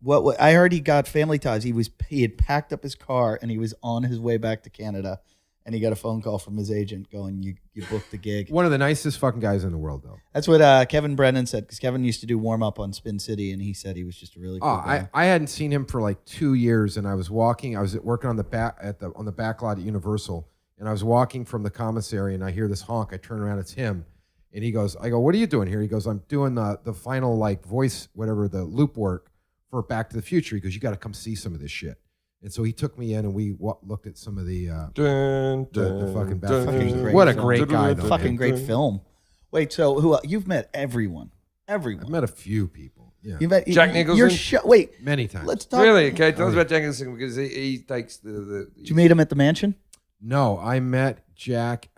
What I heard he got Family Ties. He had packed up his car and he was on his way back to Canada, and he got a phone call from his agent going, "You booked the gig." One of the nicest fucking guys in the world, though. That's what Kevin Brennan said, because Kevin used to do warm up on Spin City, and he said he was just a really cool guy. I hadn't seen him for like 2 years, and I was working on the back on the back lot at Universal, and I was walking from the commissary, and I hear this honk. I turn around, it's him, and he goes, I go, "What are you doing here?" He goes, "I'm doing the final like voice, whatever, the loop work for Back to the Future." He goes, "You got to come see some of this shit." And so he took me in, and we looked at some of the fucking Back to the Fucking Future. great What a film. great guy, though. Fucking great film. Wait, so who you've met everyone? Everyone. I've met a few people. Yeah, You've met Jack Nicholson? Wait, many times. let's talk. Really? Okay, tell us about Jack Nicholson because he takes the Did you meet him at the mansion? No, I met Jack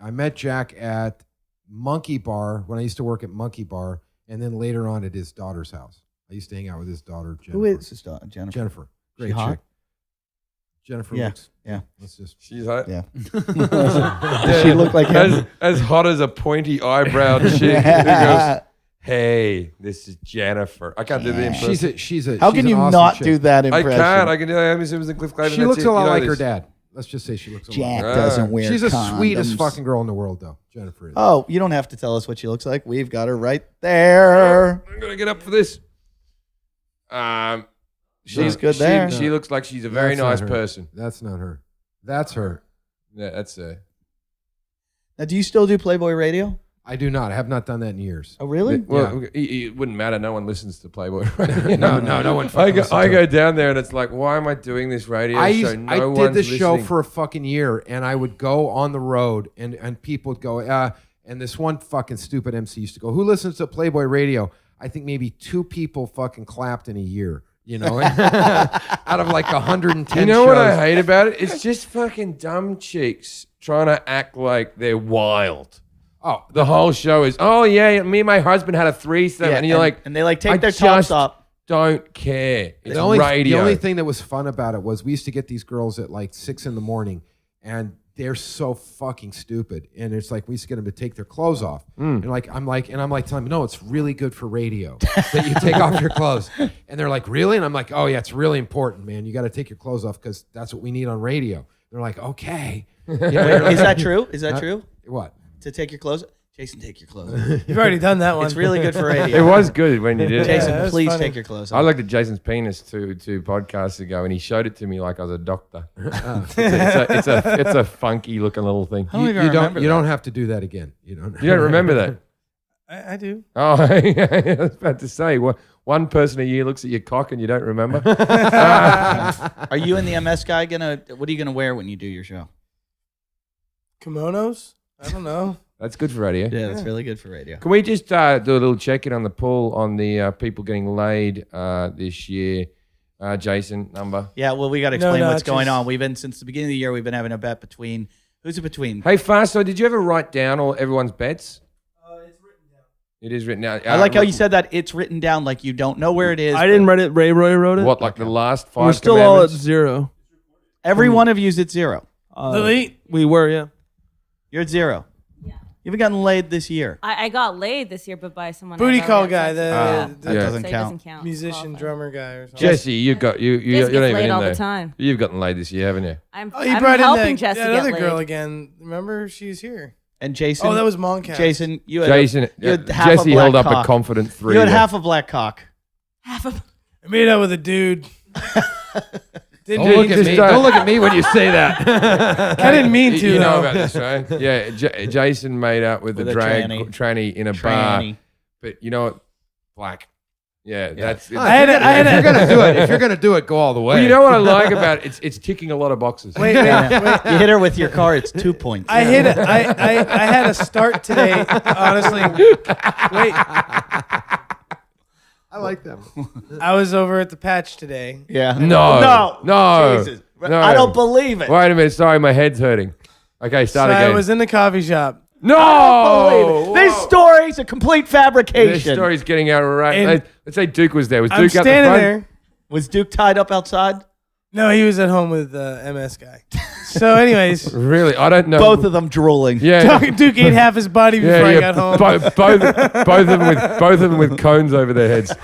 at Monkey Bar when I used to work at Monkey Bar, and then later on at his daughter's house. I used to hang out with his daughter, Jennifer. Who is his daughter? Jennifer. Jennifer. She Great hot? chick. Jennifer Yeah, looks. yeah. Let's just. She's hot. Yeah. Does she look like him? As hot as a pointy eyebrow chick who goes, "Hey, this is Jennifer." I can't do the impression. She's a. How she's can an you awesome not chick. do that I impression? can't. I can do Amy Simpson and Cliff Clavin. She looks a lot like her dad. Let's just say she looks a lot. Jack Like doesn't wear she's the condoms. sweetest fucking girl in the world, though. Jennifer is. Oh, you don't have to tell us what she looks like. We've got her right there. I'm gonna get up for this. She's good there. She looks like she's a very That's not nice her. person. That's not her. That's her. Yeah, that's her. Now, do you still do Playboy Radio? I do not. I have not done that in years. Oh, really? Well, it wouldn't matter. No one listens to Playboy. No one. I fucking go, listens I to go it. down there and it's like, why am I doing this radio I show? did this show for a fucking year, and I would go on the road, and people would go, and this one fucking stupid MC used to go, who listens to Playboy Radio? I think maybe 2 people fucking clapped in a year, out of like 110 You know what I shows. hate about it? It's just fucking dumb chicks trying to act like they're wild. Oh, The whole show is, oh yeah, me and my husband had a threesome, and you're like, and they like take I their tops just off. don't care. It's the only radio. thing that was fun about it was we used to get these girls at like 6 a.m, and they're so fucking stupid. And it's like we used to get them to take their clothes off. And I'm like telling them, no, it's really good for radio that you take off your clothes. And they're like, really? And I'm like, oh yeah, it's really important, man. You got to take your clothes off because that's what we need on radio. They're like, okay. Wait, is that true? Is that true? What? To take your clothes? Jason, take your clothes off. You've already done that one. It's really good for It radio. was good when you did it. Jason, that's please funny. take your clothes I off. looked at Jason's penis two podcasts ago, and he showed it to me like I was a doctor. It's a funky looking little thing. I don't even remember You that. don't have to do that again. You don't. You don't remember that? I do. Oh, I was about to say, one person a year looks at your cock and you don't remember. Are you and the MS guy what are you gonna wear when you do your show? Kimonos? I don't know. That's good for radio. Yeah, that's really good for radio. Can we just do a little check-in on the poll on the people getting laid this year? Jason, number. Yeah, well, we got to explain what's going just- on. We've been, since the beginning of the year, we've been having a bet between, who's it between? Hey, Fasto, did you ever write down all everyone's bets? It's written down. It is written down. I like how you said that it's written down like you don't know where it is. I didn't write it. Ray Roy wrote it. What, like the last 5 We're still all at commandments? 0. Every one of you's at 0. Delete. We were, yeah. You're at 0. Yeah. You haven't gotten laid this year. I got laid this year, but by someone. Booty I've call already had guy, sex with. that Yeah. doesn't So it count. doesn't count. Musician, Qualifying. drummer guy or something. Jesse, you've got you Jess you're gets not even laid in all there. the time. You've gotten laid this year, haven't you? I'm Oh, you I'm brought helping in Jess that to get other laid. girl again. Remember? She's here. And Jason. Oh, that was Moncat. Jason, you had, Jason, you had half Jesse a black held up cock. a confident 3. You had there. half a black cock. Half of. I made out with a dude. Didn't Don't look mean at to. me. Don't look at me when you say that. I didn't mean to. You know though. about this, right? Yeah, Jason made out with With a a drag tranny. tranny in a bar, Tranny. but you know what? Black. Yeah, that's. I had if you're a, gonna do it, go all the way. Well, you know what I like about it? It's ticking a lot of boxes. wait. You hit her with your car, it's 2 points. I hit it. I had a start today. Honestly, wait. I like them. I was over at the patch today. Yeah. No. Jesus. No. I don't believe it. Wait a minute. Sorry, my head's hurting. Okay, start So again. I was in the coffee shop. No. This story's a complete This fabrication. story's getting out of right. And- Let's say Duke was there. Was I'm Duke out the standing front? there. Was Duke tied up outside? No, he was at home with the MS guy. So, anyways, Really? I don't know. Both of them drooling. Yeah. Duke ate half his body before I got home. Both of them with cones over their heads.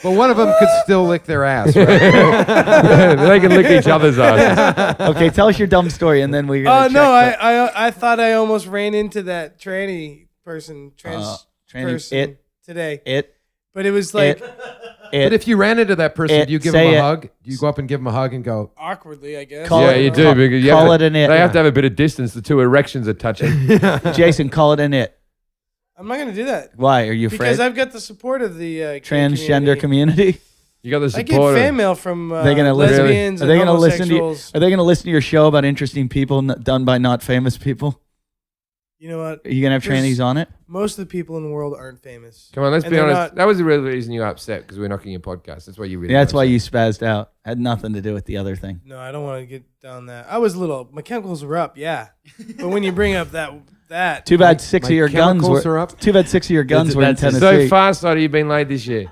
But one of them could still lick their ass. Right? They can lick each other's asses. Okay, tell us your dumb story, and then we're Oh gonna no, check I thought I almost ran into that tranny person, trans tranny, person today. it. But it was like It. But if you ran into that person, It, do you give say him a it. hug? Do you go up and give him a hug and go, awkwardly, I guess. Call Yeah, it- you do. call- Because you call have to- it an it. They have to have a bit of distance. The two erections are touching. Jason, call it an it. I'm not gonna do that Why? Are you afraid? because I've got the support of the gay Transgender community. You got the I get support. fan mail from They're gonna listen. lesbians Are they and gonna listen to you? homosexuals. Are they gonna listen to your show about interesting people done by not famous people? You know what? Are you gonna have There's- trannies on it? Most of the people in the world aren't famous. Come on, let's And be they're honest. not- That was the real reason you were upset because we're knocking your podcast. That's why you really. Yeah, that's got why upset. you spazzed out. Had nothing to do with the other thing. No, I don't want to get down that. I was little. My chemicals were up, yeah. But when you bring up that Too bad six my of your guns chemicals were are up? Too bad 6 of your guns were in So Tennessee. far, side, have you been laid this year?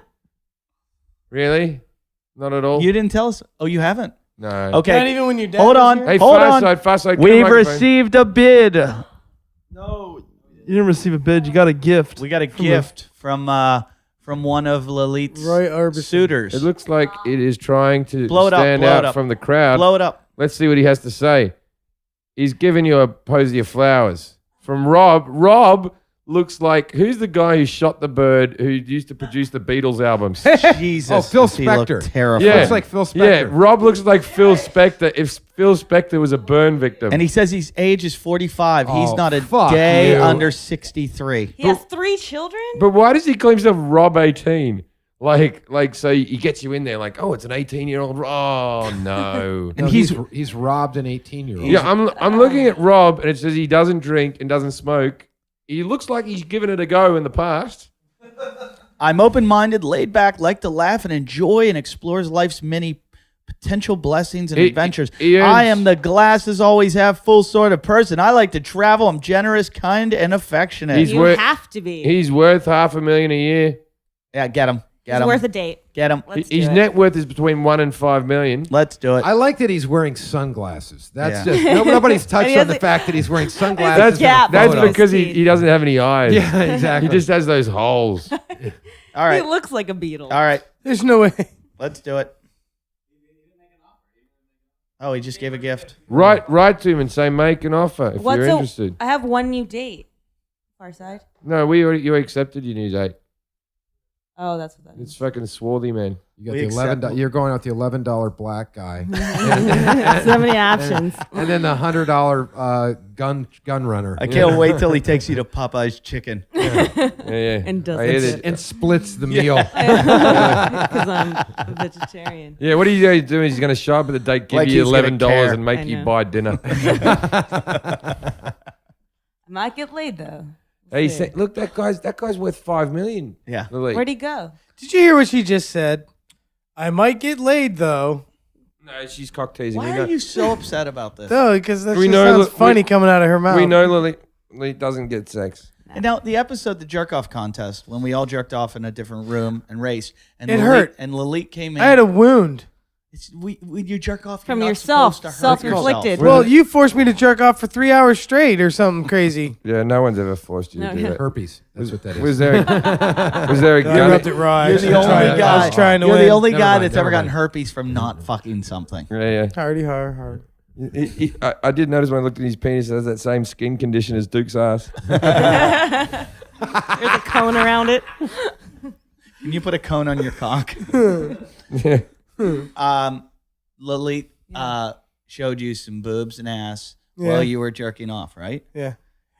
Really? Not at all. You didn't tell us. Oh, you haven't. No. Okay. Not even when your dad Hold was on. here? Hey, Hold on. Far side. Give We've the microphone. received a bid. No, you didn't receive a bid. You got a gift. We got a gift from one of Lalit's Roy Orbison. suitors. It looks like it is trying to Blow it up, stand blow it out up. from the crowd. Blow it up. Let's see what he has to say. He's giving you a posy of flowers from Rob. Rob looks like who's the guy who shot the bird who used to produce the Beatles albums? Jesus. Oh, Phil does he look Spector. terrifying. Yeah. Looks like Phil Yeah, Spector. Rob looks like Phil Spector. If Phil Spector was a burn victim, And he says his age is 45. He's Oh, not a fuck day you. under 63. He has 3 children. but why does he call himself Rob 18? Like, so he gets you in there like, oh, it's an 18-year-old. Oh no. No, he's robbed an 18-year-old. Yeah, I'm looking at Rob, and it says he doesn't drink and doesn't smoke. He looks like he's given it a go in the past. I'm open-minded, laid back, like to laugh and enjoy and explores life's many potential blessings and adventures. he earns- I am the glasses always have full sort of person. I like to travel. I'm generous, kind, and affectionate. He's You worth- have to be. He's worth $500,000 a year. Yeah, get him. Get He's him. worth a date. Get him. Let's His do it. net worth is between $1 and $5 million. Let's do it. I like that he's wearing sunglasses. That's Yeah. just nobody's touched he on has the a- fact that he's wearing That's sunglasses. in a gap. That's photo. because he doesn't have any eyes. Yeah, exactly. He just has those holes. All right. He looks like a beetle. All right. There's no way. Let's do it. Oh, he just gave a gift. Write to him and say make an offer if you're interested. I have one new date. Far side. No, you accepted your new date. Oh, that's what that It's is. fucking swarthy, man. You got We the accept- $11. You're going out the $11 black guy, So many options. and then the $100 gun runner, I can't wait till he takes you to Popeye's Chicken. Yeah. And does I hear it. that. and splits the meal. Because I'm a vegetarian. Yeah, what are you going to do? He's going to show up at the date, give Like you he's gonna $11 care. and make I you know. buy dinner. I might get laid though. Hey, See. look, that guy's worth $5 million. Yeah. Lily. Where'd he go? Did you hear what she just said? I might get laid though. No, she's cock teasing. Why we know, are you so upset about this? No, because that We just know- sounds look, funny we- coming out of her mouth. we know Lily doesn't get sex. And now the episode, the jerk off contest, when we all jerked off in a different room and raced, and It Lalit- hurt. And Lalit came in. I had a wound. When you jerk off From you're not yourself, supposed to hurt self-inflicted. yourself. Well, you forced me to jerk off for 3 hours straight or something crazy. Yeah, no one's ever forced you No, to do yeah. that. Herpes. That's what that is. Was there a I gun? rubbed it raw. You're the only I guy. was trying to You're win. the only Never guy mind, that's never ever gotten mind. herpes from not fucking something. Yeah. Hardy hard. I did notice when I looked at his penis, it has that same skin condition as Duke's ass. There's a cone around it. Can you put a cone on your cock? Yeah. Lalit showed you some boobs and ass Yeah. while you were jerking off, right? Yeah.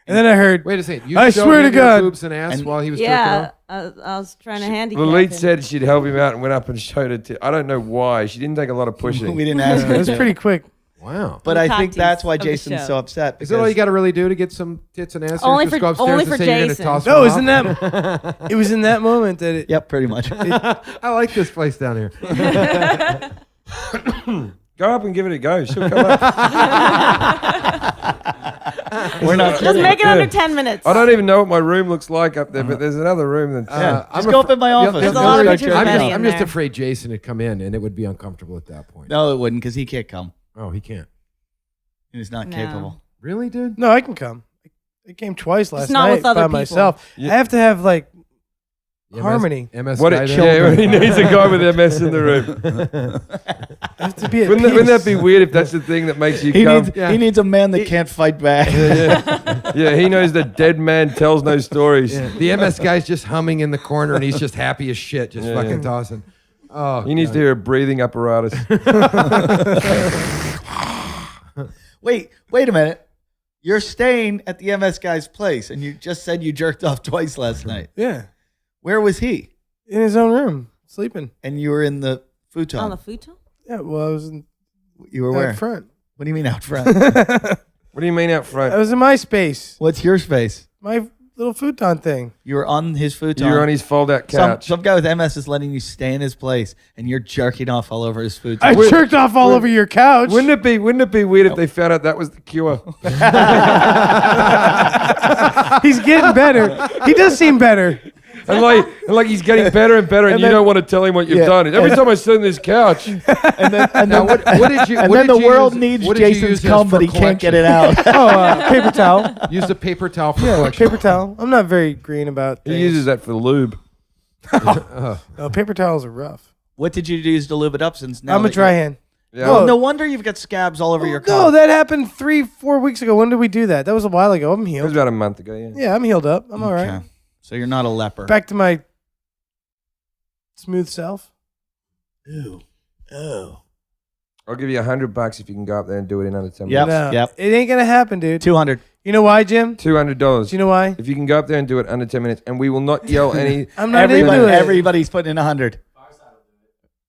And then I heard, Wait a second. You I showed swear to him your God. boobs and ass And- while he was jerking Yeah, off? I was trying to handicap Lalit him. said she'd help him out and went up and showed it to. I don't know why. She didn't take a lot of pushing. We didn't ask it her was to. pretty quick. Wow. But The I think cocktease that's why of the Jason's show. so upset. Is that all you got to really do to get some tits and ass? Only Just for- go upstairs only and for say you're gonna Jason. toss No, one isn't off? that? It was in that moment that it. Yep, pretty much. I like this place down here. Go up and give it a go. She'll come up. We're not Just kidding. make it under 10 minutes. I don't even know what my room looks like up there, but there's another room that's. Yeah, I'm just go af- up in my the- office. the- There's the a lot of other- pictures of I'm Betty just, in I'm just there. afraid Jason would come in and it would be uncomfortable at that point. No, it wouldn't, because he can't come. Oh, he can't. He's not No. capable. Really, dude? No, I can come. I came twice last not night with other by people. myself. Yeah. I have to have like MS harmony. MS What guy it, there? yeah, he needs a guy with MS in the room. I have to be at Wouldn't that peace. be weird if that's the thing that makes you He come? needs, he needs a man that can't fight back. Yeah, he knows that dead man tells no stories. Yeah, the MS guy's just humming in the corner and he's just happy as shit, just Yeah, fucking yeah. tossing. Oh, He needs God. to hear a breathing apparatus. Wait a minute. You're staying at the MS guy's place, and you just said you jerked off twice last night. Yeah, Where was he? in his own room, sleeping. And you were in the futon. On the futon? Yeah, well, I was in, You were where? out front. What do you mean out front? What do you mean out I front? was in my space, What's your space? my little futon thing. You were on his futon. You're on his fold-out couch. Some guy with MS is letting you stay in his place, and you're jerking off all over his futon. I jerked off all over your couch. Wouldn't it be weird if they found out that was the cure? He's getting better. He does seem better. And like he's getting better and better, and, you then- don't want to tell him what you've Yeah. done. Every time I sit on this couch, and then, Now, what did you? and what then did the you world use- needs what did you Jason's use as cum, for but he can't get collection? it out. Oh, paper towel. Use the paper towel for Yeah, collection. paper towel. I'm not very green about he things. uses that for lube. No, paper towels are rough. What did you use to lube it up? Since now I'm a that dry you- hand. Yeah. Well, no wonder you've got scabs all over your No, cock. that happened 3-4 weeks ago. When did we do that? That was a while ago. I'm It was healed. about a month ago. Yeah. Yeah, I'm healed up. I'm all right. Okay. So you're not a leper. Back to my smooth self. Ew. Ew. I'll give you $100 if you can go up there and do it in under 10 Yep. minutes. No, Yep. it ain't gonna happen, dude. 200. You know why, Jim? $200. Do you know why? If you can go up there and do it under 10 minutes, and we will not yell any. I'm not into it. Everybody's putting in 100.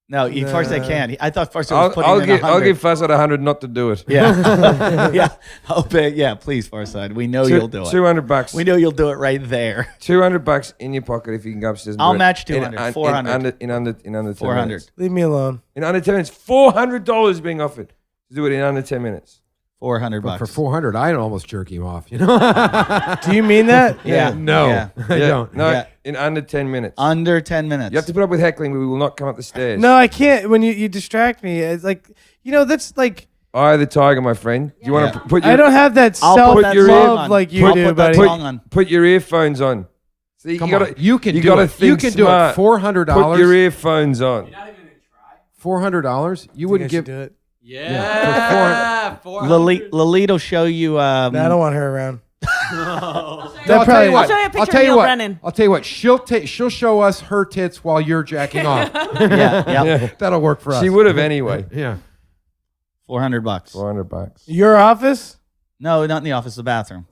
No, Farside can. I thought Farside was putting in 100. I'll give Farside 100 not to do it. Yeah. Yeah. I'll bet. Yeah, please, Farside. We know you'll do it. $200. We know you'll do it right there. $200 in your pocket if you can go upstairs. And I'll do it match 200. 400. In under 10 400. minutes. Leave me alone. In under 10 minutes. $400 being offered to do it in under 10 minutes. $400 But bucks. for 400, I'd almost jerk him off. You know? Do you mean that? Yeah. No, Yeah. I don't. No, Yeah. in under 10 minutes. Under 10 minutes. You have to put up with heckling. We will not come up the stairs. No, I can't. When you distract me, it's like, that's like, Eye of the tiger, my friend. Do you want to put your I don't have that I'll put that song self-love on. like you I'll do, put that buddy. song on. put your earphones on? See, Come you gotta, on, you can do gotta it. You think can smart. do it. $400. Put your earphones on. $400. You wouldn't give. do it. Yeah. Lolita will show you. No, I don't want her around. I'll That tell probably. you what. I'll show you a picture I'll tell of you Neil what. Brennan. I'll tell you what. She'll show us her tits while you're jacking off. Yeah. That'll work for us. She would have anyway. Yeah. $400 bucks. $400. Your office? No, not in the office. The bathroom.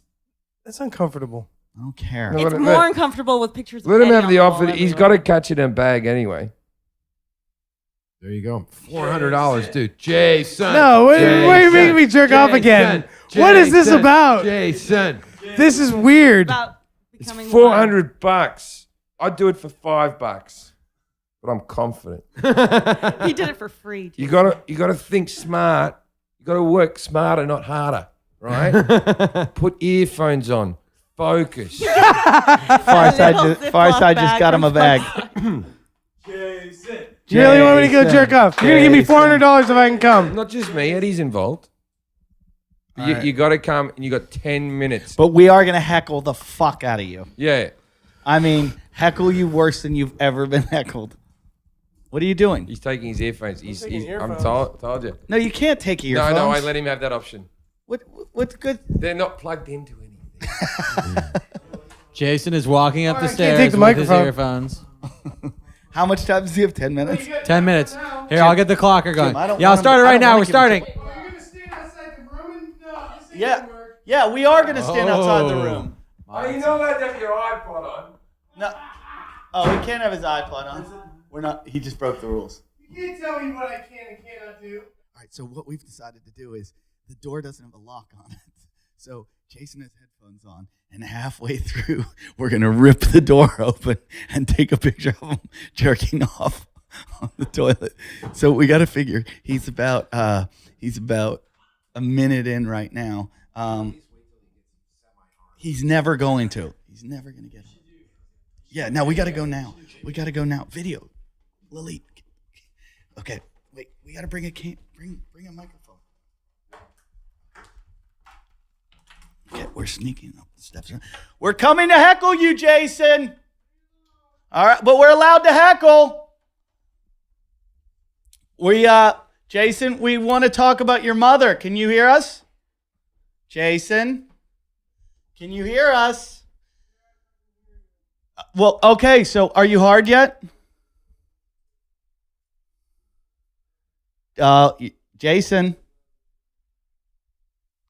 That's uncomfortable. I don't care. No, It's let- more let- uncomfortable with pictures. Let of him Eddie have on the wall offer. He's everywhere. got to catch it in a bag anyway. There you go. $400, dude. Jason. No, why are you Jason. making me jerk off again? Jason. What is this Jason. about? Jason. This is weird. About It's becoming $400. I'd do it for $5, but I'm confident. more. He did it for free. You gotta think smart. You gotta work smarter, not harder. Right? Put earphones on. Focus. Farside just got him a bag. Do you really want me to go jerk off? You're gonna give me $400 if I can come. Not just me. Eddie's involved. You got to come, and you got 10 minutes. But we are going to heckle the fuck out of you. Yeah. I mean, heckle you worse than you've ever been heckled. What are you doing? He's taking his earphones. He's taking I'm earphones. told you. No, you can't take earphones. No, I let him have that option. What's good? They're not plugged into anything. Jason is walking up the can't stairs take the with his microphone. earphones. How much time does he have? 10 minutes? 10 minutes. Here, I'll get the clocker going. I don't Yeah, I'll want him- start it I right don't now. wanna We're give him starting. time. Are you gonna stand outside the room and no? This ain't Yeah. Yeah, we are going to stand outside the room. Oh, you're not allowed to have your iPod on. No. Oh, he can't have his iPod on. We're not. He just broke the rules. You can't tell me what I can and cannot do. All right, so what we've decided to do is the door doesn't have a lock on it. So Jason has headphones on, and halfway through, we're going to rip the door open and take a picture of him jerking off on the toilet. So we got to figure he's about a minute in right now. He's never going to. He's never going to get him. Yeah, no, we got to go now. We got to go now. Video. Lily. Okay, wait. We got to bring a bring a microphone. Okay, we're sneaking up the steps. We're coming to heckle you, Jason. All right, but we're allowed to heckle. Jason, we want to talk about your mother. Can you hear us? Jason, can you hear us? Well, okay, so are you hard yet? Jason,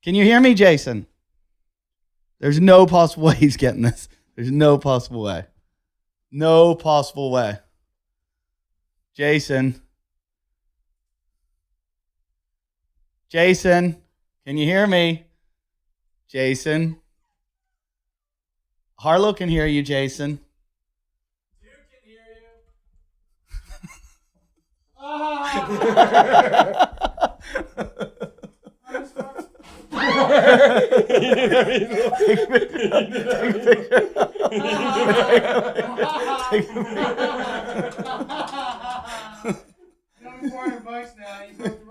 can you hear me, Jason? There's no possible way he's getting this. There's no possible way. No possible way. Jason. Jason, can you hear me? Jason. Harlow can hear you, Jason. Dude can hear $400 now. You broke the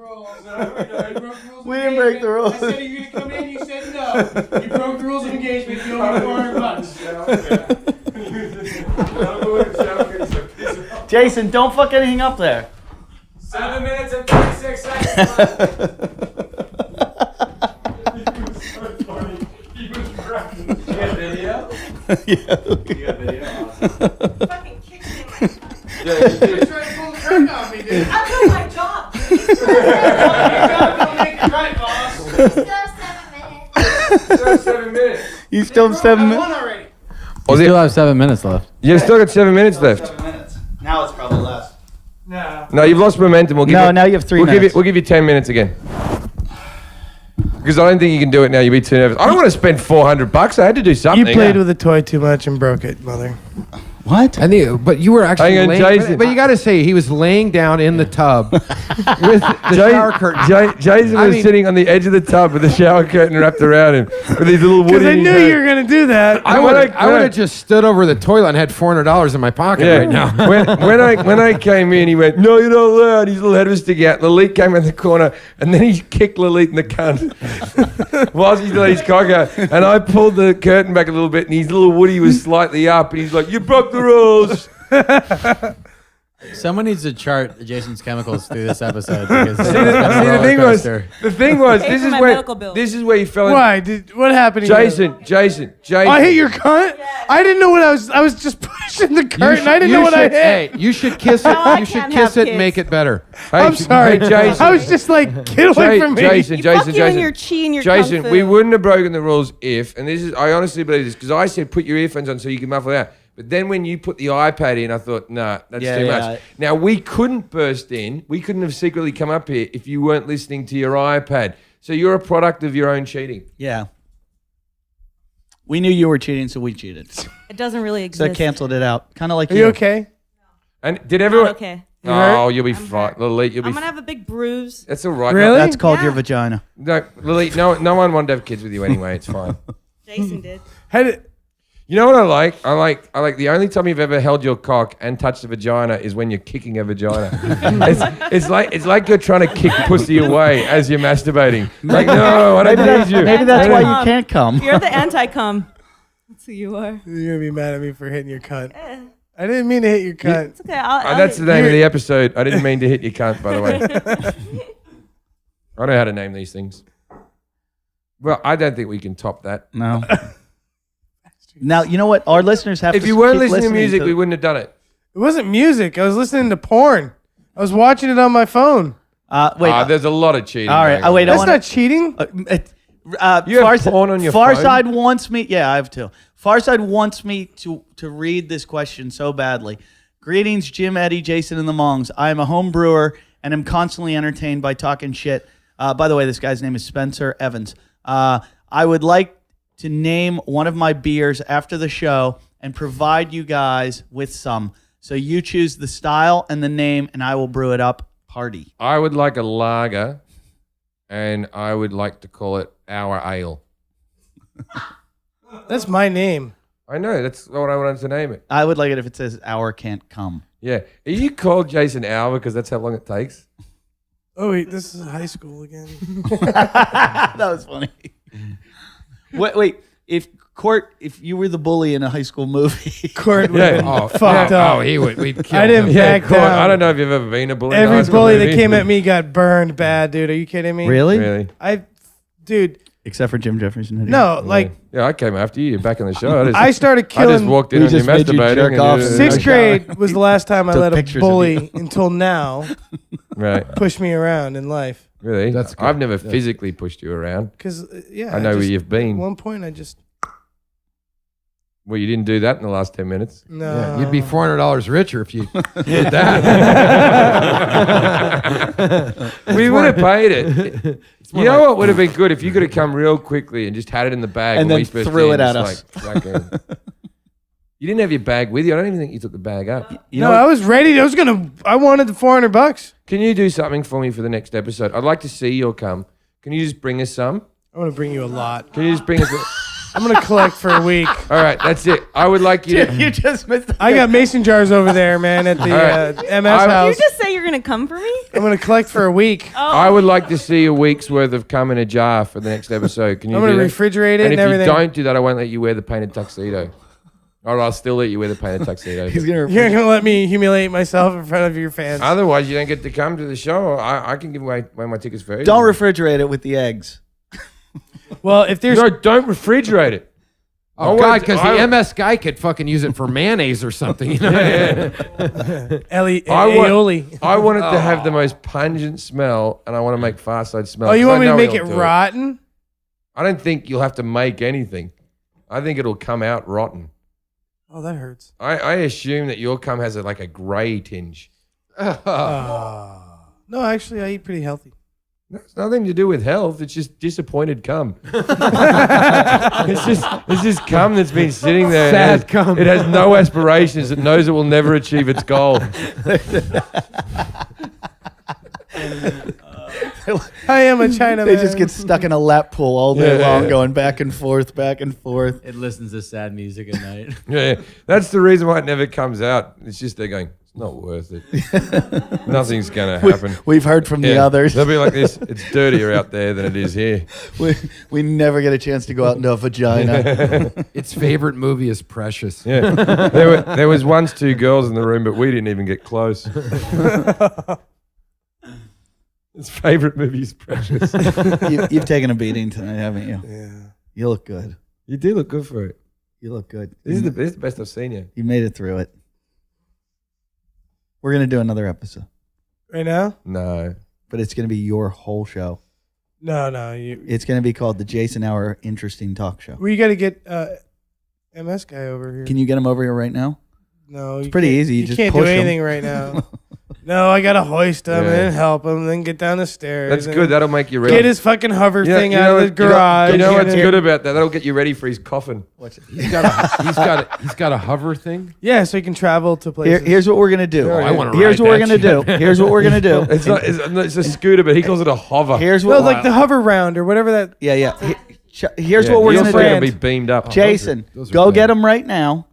rules. We didn't break the rules. I said, are you gonna come in? You said no. You broke the rules of engagement. You owe me $400. Jason, don't fuck anything up there. 7 minutes and 36 seconds. Fucking kicked me in my butt. Yeah, you did. Trying to pull the trick off me, dude. I'm doing my job. Don't make it right, boss. Still 7 minutes. You still have 7 I minutes. won already. You still have 7 minutes left. You've still got 7 minutes left. 7 minutes. Now it's probably less. Nah. No, you've lost momentum. We'll give No, you, now you have 3 we'll minutes. We'll give you 10 minutes again. Because I don't think you can do it now. You'll be too nervous. I don't want to spend $400. I had to do something. You played with a toy too much and broke it, mother. What? I think, but you were actually Hang on, laying, Jason. but you got to say he was laying down in the tub with the shower curtain. Jason I was mean- sitting on the edge of the tub with the shower curtain wrapped around him with these little woody. Because I knew you were going to do that. I would have just stood over the toilet and had $400 in my pocket Yeah. right now. when I came in, he went, "No, you're not allowed." His little head was sticking out. Lalit came in the corner, and then he kicked Lalit in the cunt whilst he let his cock out. And I pulled the curtain back a little bit, and his little woody was slightly up, and he's like, "You broke the rules." Someone needs to chart Jason's chemicals through this episode. Because See, the thing was, Pay this for is my where medical bills. this is where you fell in. Why? What happened to you? Jason. I hit your cunt? I didn't know what I was just pushing the curtain. I didn't know what I hit. Hey, you should kiss it. Now I You should can't kiss have it and kids. make it better. Hey, I'm sorry. Hey, Jason. I was just like, get away from me. You fuck you and your chi and your Jason, kung we fu. wouldn't have broken the rules if, and this is, I honestly believe this, because I said put your earphones on so you can muffle it out. But then when you put the iPad in, I thought, nah, that's too much. Now, we couldn't burst in. We couldn't have secretly come up here if you weren't listening to your iPad. So you're a product of your own cheating. Yeah. We knew you were cheating, so we cheated. It doesn't really So exist. I canceled it out. Kind of like Are you okay? And did Not everyone... okay. You hurt? Oh, you'll be I'm fine. hurt. Lalit, you'll be I'm gonna have a big bruise. That's all right. Really? That's called your Yeah. vagina. No, Lalit, no one wanted to have kids with you anyway. It's fine. Jason did. You know what I like? I like the only time you've ever held your cock and touched a vagina is when you're kicking a vagina. it's like you're trying to kick pussy away as you're masturbating. Like, no, I don't need you. Maybe that's why you Anti-cum. can't come. You're the anti-cum. That's who you are. You're going to be mad at me for hitting your cunt. Eh, I didn't mean to hit your cunt. It's okay. I'll That's the hit name of the episode. I didn't mean to hit your cunt, by the way. I know how to name these things. Well, I don't think we can top that. No. Now, you know what? Our listeners have If to you weren't keep listening to music, to- we wouldn't have done it. It wasn't music. I was listening to porn. I was watching it on my phone. Wait. There's a lot of cheating. all right. going on. Wait. I That's wanna, not cheating. You have porn on your phone? Farside wants me. Yeah, I have too. Farside wants me to read this question so badly. Greetings, Jim, Eddie, Jason, and the Mongs. I am a home brewer and am constantly entertained by talking shit. By the way, this guy's name is Spencer Evans. I would like to name one of my beers after the show and provide you guys with some. So you choose the style and the name, and I will brew it up. Party. I would like a lager, and I would like to call it Our Ale. That's my name. I know, that's what I wanted to name it. I would like it if it says "Hour can't come." Yeah. Are you called Jason Hour because that's how long it takes? Oh, wait. This is high school again. That was funny. Wait. If you were the bully in a high school movie, Cort would have been fucked Oh, up. we'd kill I didn't him. back Cort, down. I don't know if you've ever been a bully. in a high Every school bully movie. that came at me got burned bad, dude. Are you kidding me? really? Really? Dude, Except for Jim Jefferson. no, like, Yeah, I came after you. You're back in the show. I started I just killing. walked in We on you just made you masturbating. jerk and off you- in the Sixth shower. grade was the last time I Took let a pictures of bully until now Right. push me around in life. Really? That's good. I've never physically pushed you around. Because, yeah. I know where just- you've been. At one point, I just. Well, you didn't do that in the last 10 minutes. No. Yeah, you'd be $400 richer if you did that. We would have paid it. You know what would have been good if you could have come real quickly and just had it in the bag And when then we first threw came, it at just you didn't have your bag with you. I don't even think you took the bag up. You No, know, I was ready. I wanted the $400. Can you do something for me for the next episode? I'd like to see your cum. Can you just bring us some? I want to bring you a lot. Can you just bring us? I'm going to collect for a week. All right, that's it. I would like you to. you just missed. I got mason jars over there, man, at the right. MS Did house. you just say you're gonna come for me? I'm going to collect for a week. I would like to see a week's worth of cum in a jar for the next episode. Can you I'm do going to that? refrigerate it And and if everything. you don't do that, I won't let you wear the painted tuxedo. Or I'll still let you wear the painted tuxedo. He's gonna. You're not gonna let me humiliate myself in front of your fans. Otherwise, you don't get to come to the show. I can give away my tickets for you. Don't refrigerate it with the eggs. Well, if there's No, don't refrigerate it. Oh, I God, want- because I- the MS guy could fucking use it for mayonnaise or something. You know? aioli. I want it to have the most pungent smell, and I want to make Far Side smell. Oh, you 'cause want I me to know make it'll it do rotten? I don't think you'll have to make anything. I think it'll come out rotten. Oh, that hurts. I assume that your cum has a grey tinge. No, actually, I eat pretty healthy. It's nothing to do with health. It's just disappointed cum. it's just cum that's been sitting there. Sad cum. It has no aspirations. It knows it will never achieve its goal. I am a China They man. just get stuck in a lap pool all day long, going back and forth, back and forth. It listens to sad music at night. Yeah, that's the reason why it never comes out. It's just they're going, it's not worth it. Nothing's going to happen. We've heard from the Yeah, others. They'll be like this. It's dirtier out there than it is here. We never get a chance to go out into a vagina. Its favorite movie is Precious. Yeah, there was once 2 girls in the room, but we didn't even get close. His favorite movie is Precious. You've taken a beating tonight, haven't you? Yeah. You look good. You do look good for it. You look good. This is the best I've seen you. You made it through it. We're gonna do another episode, Right now? No. but it's gonna be your whole show. No. You. It's gonna be called the Jason Hour Interesting Talk Show. Well, you got to get MS guy over here. Can you get him over here right now? No, It's you pretty can't- easy. You You just can't do push 'em. anything right now. No, I gotta hoist him Yeah. and help him, then get down the stairs. That's and good. That'll make you ready. Get his fucking hover You know- thing you out know of the what- you know- garage. You know what's and- good about that? That'll get you ready for his coffin. He's got a hover thing. Yeah, so you can travel to places. Here's what we're gonna do. I wanna Here's ride what we're that gonna do. shit. Here's what we're gonna do. It's a scooter, but he calls it a hover. Here's No, what. like the hover round or whatever that. Yeah. Here's Yeah, what we're he's gonna also gonna do. be beamed up. Jason, those are go bad. get him right now,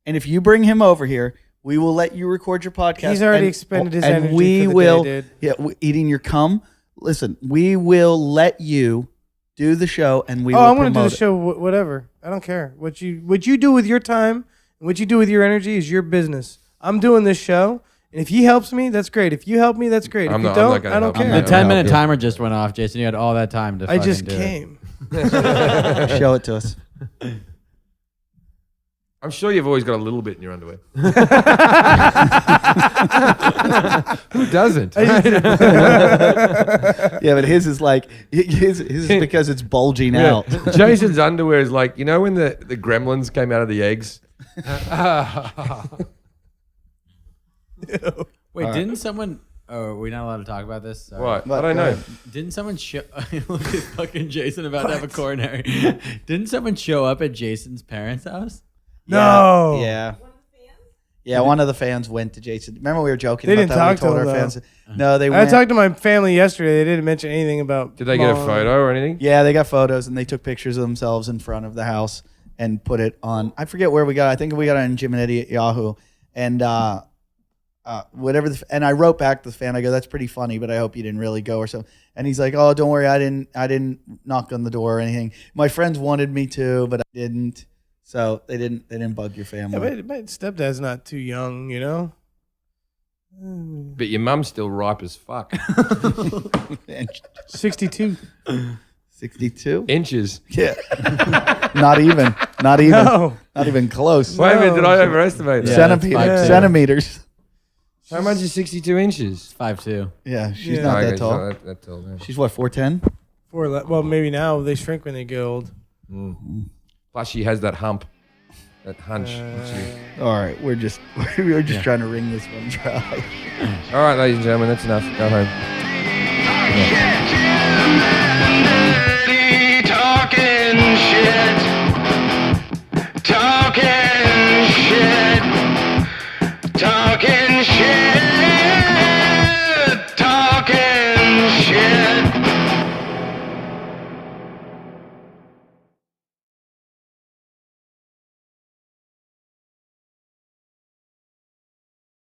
and if you bring him over here, we will let you record your podcast. He's already and- expended his and energy we for the will, day, dude. Yeah, eating your cum. Listen, we will let you do the show, and we will I'm gonna do promote the it. show. Whatever. I don't care what you do with your time and what you do with your energy is your business. I'm doing this show, and if he helps me, that's great. If you help me, that's great. If I'm you not- I'm not don't, gonna I don't help. I'm care. The not gonna 10-minute help you. timer just went off, Jason. You had all that time to I just fucking do it. came. Show it to us. I'm sure you've always got a little bit in your underwear. Who doesn't? Yeah, but his is like his is because it's bulging out. Jason's underwear is like, you know when the gremlins came out of the eggs? Wait, didn't someone... Oh, are we not allowed to talk about this? Sorry. What? What? I don't Go know. ahead. Didn't someone show... Look at fucking Jason about to have a coronary. Didn't someone show up at Jason's parents' house? No. Yeah. Yeah, one of the fans went to Jason. Remember we were joking They about didn't that? talk We to told him, our though. fans. No, they I went. talked to my family yesterday. They didn't mention anything about. Did they get a Mom. photo or anything? Yeah, they got photos and they took pictures of themselves in front of the house and put it on. I forget where we got it. I think we got it on Jim and Eddie at Yahoo. And whatever. And I wrote back to the fan. I go, "That's pretty funny, but I hope you didn't really go or something." And he's like, "Oh, don't worry. I didn't knock on the door or anything. My friends wanted me to, but I didn't. So they didn't bug your Yeah, family." my stepdad's not too young, you know. But your mum's still ripe as fuck. 62. 62. Inches. Yeah. Not even. No. Not even close. Wait a minute, did I No. overestimate that? Yeah. Centimeters. 5'2". Centimeters. How much is 62 inches? 5'2". Yeah, she's Yeah. not Okay, that tall. so that tall. Yeah. She's what, 4'10"? Well, maybe now they shrink when they get old. Plus, she has that hump, that hunch. All right, we're just trying to wring this one dry. All right, ladies and gentlemen, that's enough. Go home. Yeah.